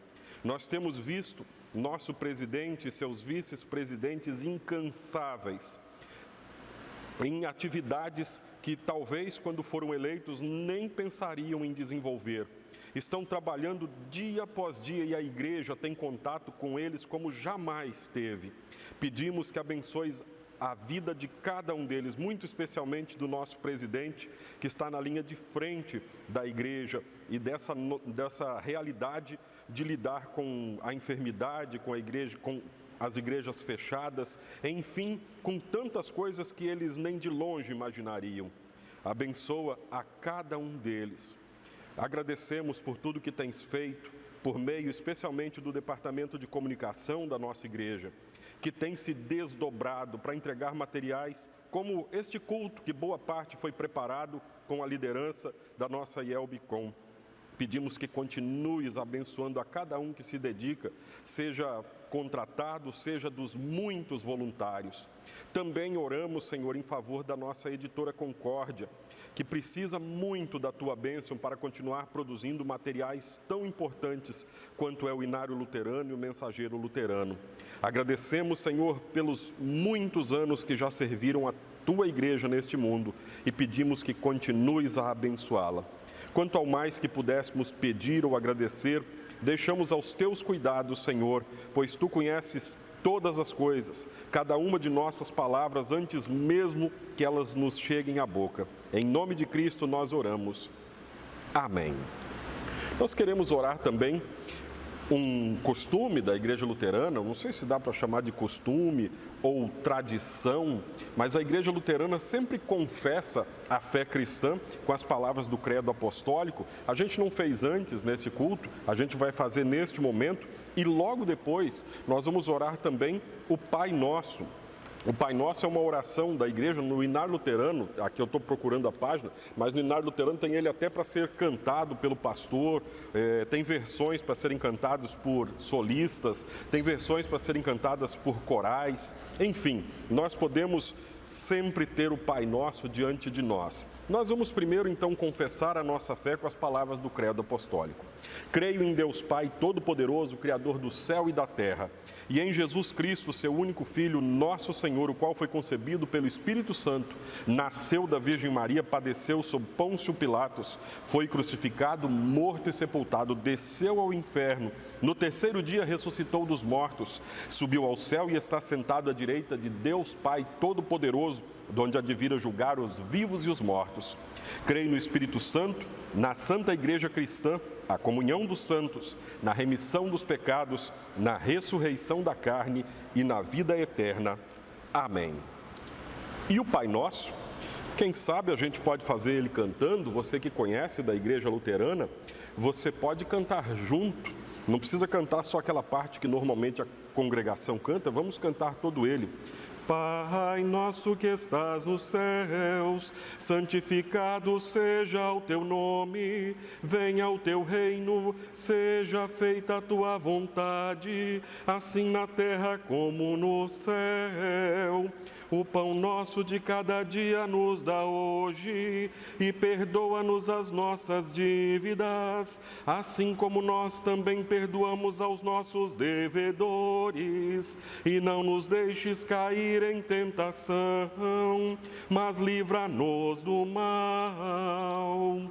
Nós temos visto nosso presidente e seus vice-presidentes incansáveis em atividades que talvez, quando foram eleitos, nem pensariam em desenvolver. Estão trabalhando dia após dia e a igreja tem contato com eles como jamais teve. Pedimos que abençoes a vida de cada um deles, muito especialmente do nosso presidente, que está na linha de frente da igreja e dessa realidade de lidar com a enfermidade, com a igreja, com as igrejas fechadas, enfim, com tantas coisas que eles nem de longe imaginariam. Abençoa a cada um deles. Agradecemos por tudo que tens feito, por meio especialmente do Departamento de Comunicação da nossa igreja, que tem se desdobrado para entregar materiais como este culto, que boa parte foi preparado com a liderança da nossa IELBicom. Pedimos que continues abençoando a cada um que se dedica, seja contratado, seja dos muitos voluntários. Também oramos, Senhor, em favor da nossa editora Concórdia, que precisa muito da Tua bênção para continuar produzindo materiais tão importantes quanto é o Inário Luterano e o Mensageiro Luterano. Agradecemos, Senhor, pelos muitos anos que já serviram a Tua igreja neste mundo e pedimos que continues a abençoá-la. Quanto ao mais que pudéssemos pedir ou agradecer, deixamos aos Teus cuidados, Senhor, pois Tu conheces todas as coisas, cada uma de nossas palavras, antes mesmo que elas nos cheguem à boca. Em nome de Cristo nós oramos. Amém. Nós queremos orar também um costume da Igreja Luterana, não sei se dá para chamar de costume ou tradição, mas a Igreja Luterana sempre confessa a fé cristã com as palavras do Credo Apostólico. A gente não fez antes nesse culto, a gente vai fazer neste momento e logo depois nós vamos orar também o Pai Nosso. O Pai Nosso é uma oração da igreja no Inário Luterano, aqui eu estou procurando a página, mas no Inário Luterano tem ele até para ser cantado pelo pastor, tem versões para serem cantadas por solistas, tem versões para serem cantadas por corais, enfim, nós podemos sempre ter o Pai Nosso diante de nós. Nós vamos primeiro, então, confessar a nossa fé com as palavras do Credo Apostólico. Creio em Deus Pai Todo-Poderoso, Criador do céu e da terra, e em Jesus Cristo, seu único Filho, nosso Senhor, o qual foi concebido pelo Espírito Santo, nasceu da Virgem Maria, padeceu sob Pôncio Pilatos, foi crucificado, morto e sepultado, desceu ao inferno, no terceiro dia ressuscitou dos mortos, subiu ao céu e está sentado à direita de Deus Pai Todo-Poderoso, de onde há de vir a julgar os vivos e os mortos. Creio no Espírito Santo, na Santa Igreja Cristã, a comunhão dos santos, na remissão dos pecados, na ressurreição da carne e na vida eterna. Amém. E o Pai Nosso, quem sabe a gente pode fazer ele cantando, você que conhece da Igreja Luterana, você pode cantar junto, não precisa cantar só aquela parte que normalmente a congregação canta, vamos cantar todo ele. Pai nosso que estás nos céus, santificado seja o teu nome, venha o teu reino, seja feita a tua vontade, assim na terra como no céu. O pão nosso de cada dia nos dá hoje, e perdoa-nos as nossas dívidas, assim como nós também perdoamos aos nossos devedores, e não nos deixes cair em tentação, mas livra-nos do mal.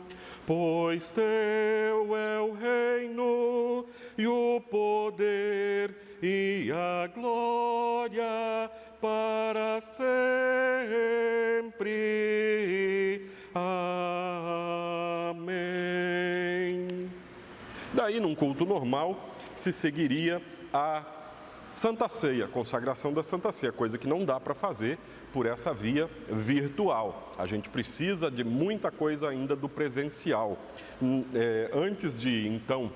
Pois teu é o reino, e o poder, e a glória, para sempre. Amém. Daí, num culto normal, se seguiria a Santa Ceia, consagração da Santa Ceia, coisa que não dá para fazer por essa via virtual. A gente precisa de muita coisa ainda do presencial. Antes de, então,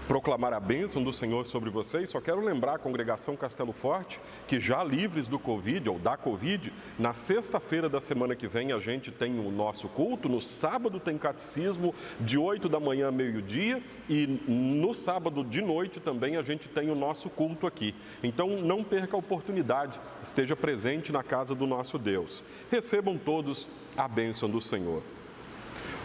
proclamar a bênção do Senhor sobre vocês, só quero lembrar a congregação Castelo Forte que já livres do Covid ou da Covid, na sexta-feira da semana que vem a gente tem o nosso culto, no sábado tem catecismo de 8 da manhã a meio-dia e no sábado de noite também a gente tem o nosso culto aqui. Então não perca a oportunidade, esteja presente na casa do nosso Deus. Recebam todos a bênção do Senhor.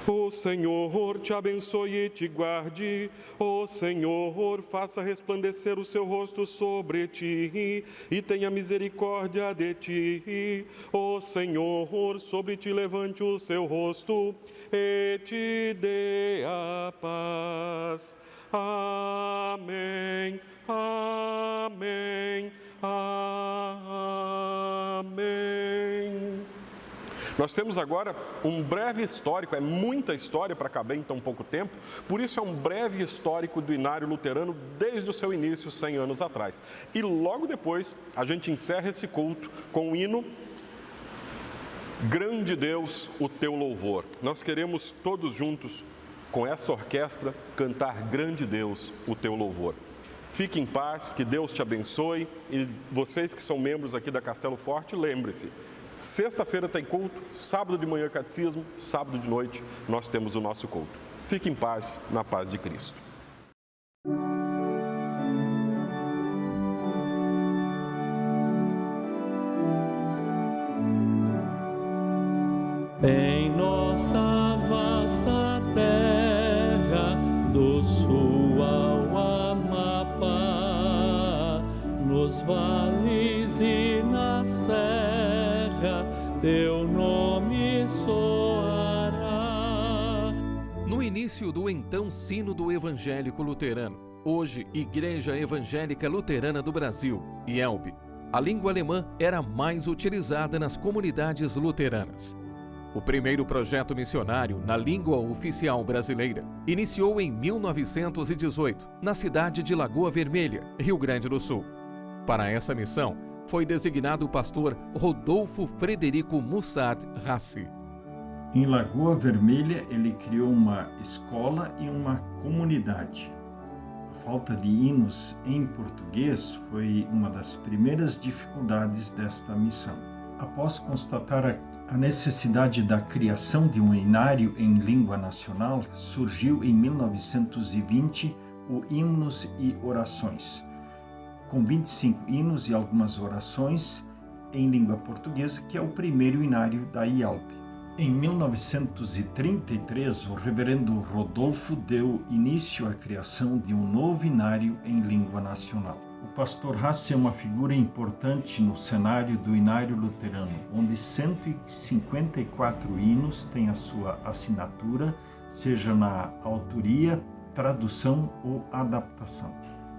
O Senhor te abençoe e te guarde. O Senhor faça resplandecer o seu rosto sobre ti e tenha misericórdia de ti. O Senhor sobre ti levante o seu rosto e te dê a paz. Amém, amém, amém. Nós temos agora um breve histórico, é muita história para caber em tão pouco tempo, por isso é um breve histórico do Inário Luterano desde o seu início, 100 anos atrás. E logo depois a gente encerra esse culto com o hino Grande Deus, o teu louvor. Nós queremos todos juntos, com essa orquestra, cantar Grande Deus, o teu louvor. Fique em paz, que Deus te abençoe e vocês que são membros aqui da Castelo Forte, lembre-se, sexta-feira tem culto, sábado de manhã catecismo, sábado de noite nós temos o nosso culto. Fique em paz, na paz de Cristo. Em nossa vasta terra, do sul ao Amapá, nos vales e na serra, teu nome soará. No início do então Sínodo Evangélico Luterano, hoje Igreja Evangélica Luterana do Brasil, IELB, a língua alemã era mais utilizada nas comunidades luteranas. O primeiro projeto missionário na língua oficial brasileira iniciou em 1918, na cidade de Lagoa Vermelha, Rio Grande do Sul. Para essa missão, foi designado o pastor Rodolfo Frederico Mussad Rassi. Em Lagoa Vermelha, ele criou uma escola e uma comunidade. A falta de hinos em português foi uma das primeiras dificuldades desta missão. Após constatar a necessidade da criação de um hinário em língua nacional, surgiu em 1920 o Hinos e Orações, com 25 hinos e algumas orações em língua portuguesa, que é o primeiro hinário da IELB. Em 1933, o reverendo Rodolfo deu início à criação de um novo hinário em língua nacional. O pastor Hasse é uma figura importante no cenário do hinário luterano, onde 154 hinos têm a sua assinatura, seja na autoria, tradução ou adaptação.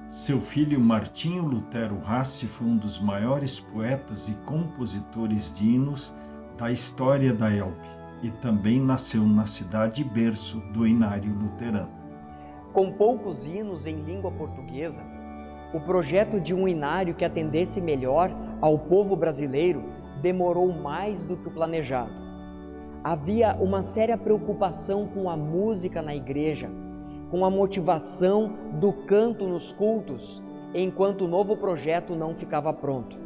Seu filho Martinho Lutero Hasse foi um dos maiores poetas e compositores de hinos da história da IELB e também nasceu na cidade berço do hinário luterano. Com poucos hinos em língua portuguesa, o projeto de um hinário que atendesse melhor ao povo brasileiro demorou mais do que o planejado. Havia uma séria preocupação com a música na igreja, com a motivação do canto nos cultos, enquanto o novo projeto não ficava pronto.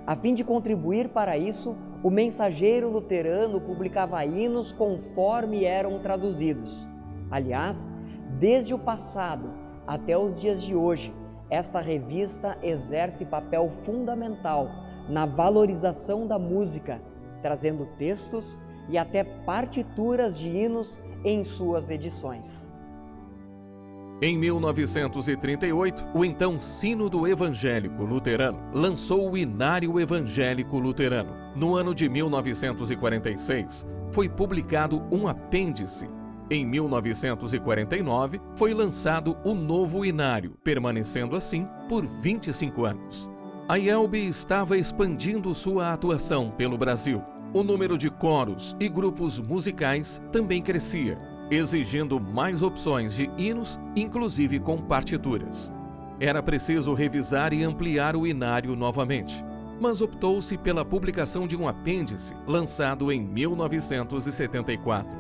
A fim de contribuir para isso, o mensageiro luterano publicava hinos conforme eram traduzidos. Aliás, desde o passado até os dias de hoje, esta revista exerce papel fundamental na valorização da música, trazendo textos e até partituras de hinos em suas edições. Em 1938, o então Sínodo Evangélico Luterano lançou o Hinário Evangélico Luterano. No ano de 1946, foi publicado um apêndice. Em 1949, foi lançado o novo Hinário, permanecendo assim por 25 anos. A IELB estava expandindo sua atuação pelo Brasil. O número de coros e grupos musicais também crescia, exigindo mais opções de hinos, inclusive com partituras. Era preciso revisar e ampliar o hinário novamente, mas optou-se pela publicação de um apêndice lançado em 1974,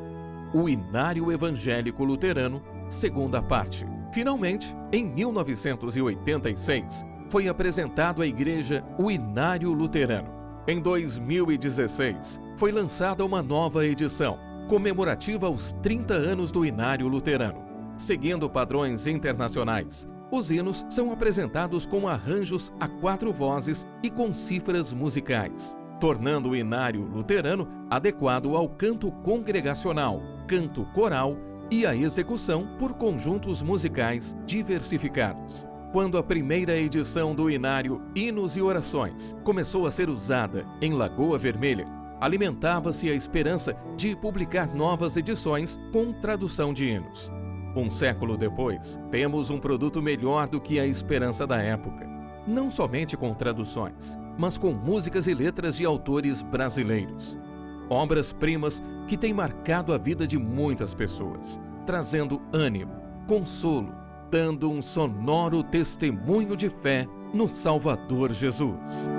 o Hinário Evangélico Luterano, segunda parte. Finalmente, em 1986, foi apresentado à Igreja o Hinário Luterano. Em 2016, foi lançada uma nova edição, comemorativa aos 30 anos do Hinário Luterano. Seguindo padrões internacionais, os hinos são apresentados com arranjos a 4 vozes e com cifras musicais, tornando o Hinário Luterano adequado ao canto congregacional, canto coral e a execução por conjuntos musicais diversificados. Quando a primeira edição do Hinário Hinos e Orações começou a ser usada em Lagoa Vermelha, alimentava-se a esperança de publicar novas edições com tradução de hinos. Um século depois, temos um produto melhor do que a esperança da época. Não somente com traduções, mas com músicas e letras de autores brasileiros. Obras-primas que têm marcado a vida de muitas pessoas, trazendo ânimo, consolo, dando um sonoro testemunho de fé no Salvador Jesus.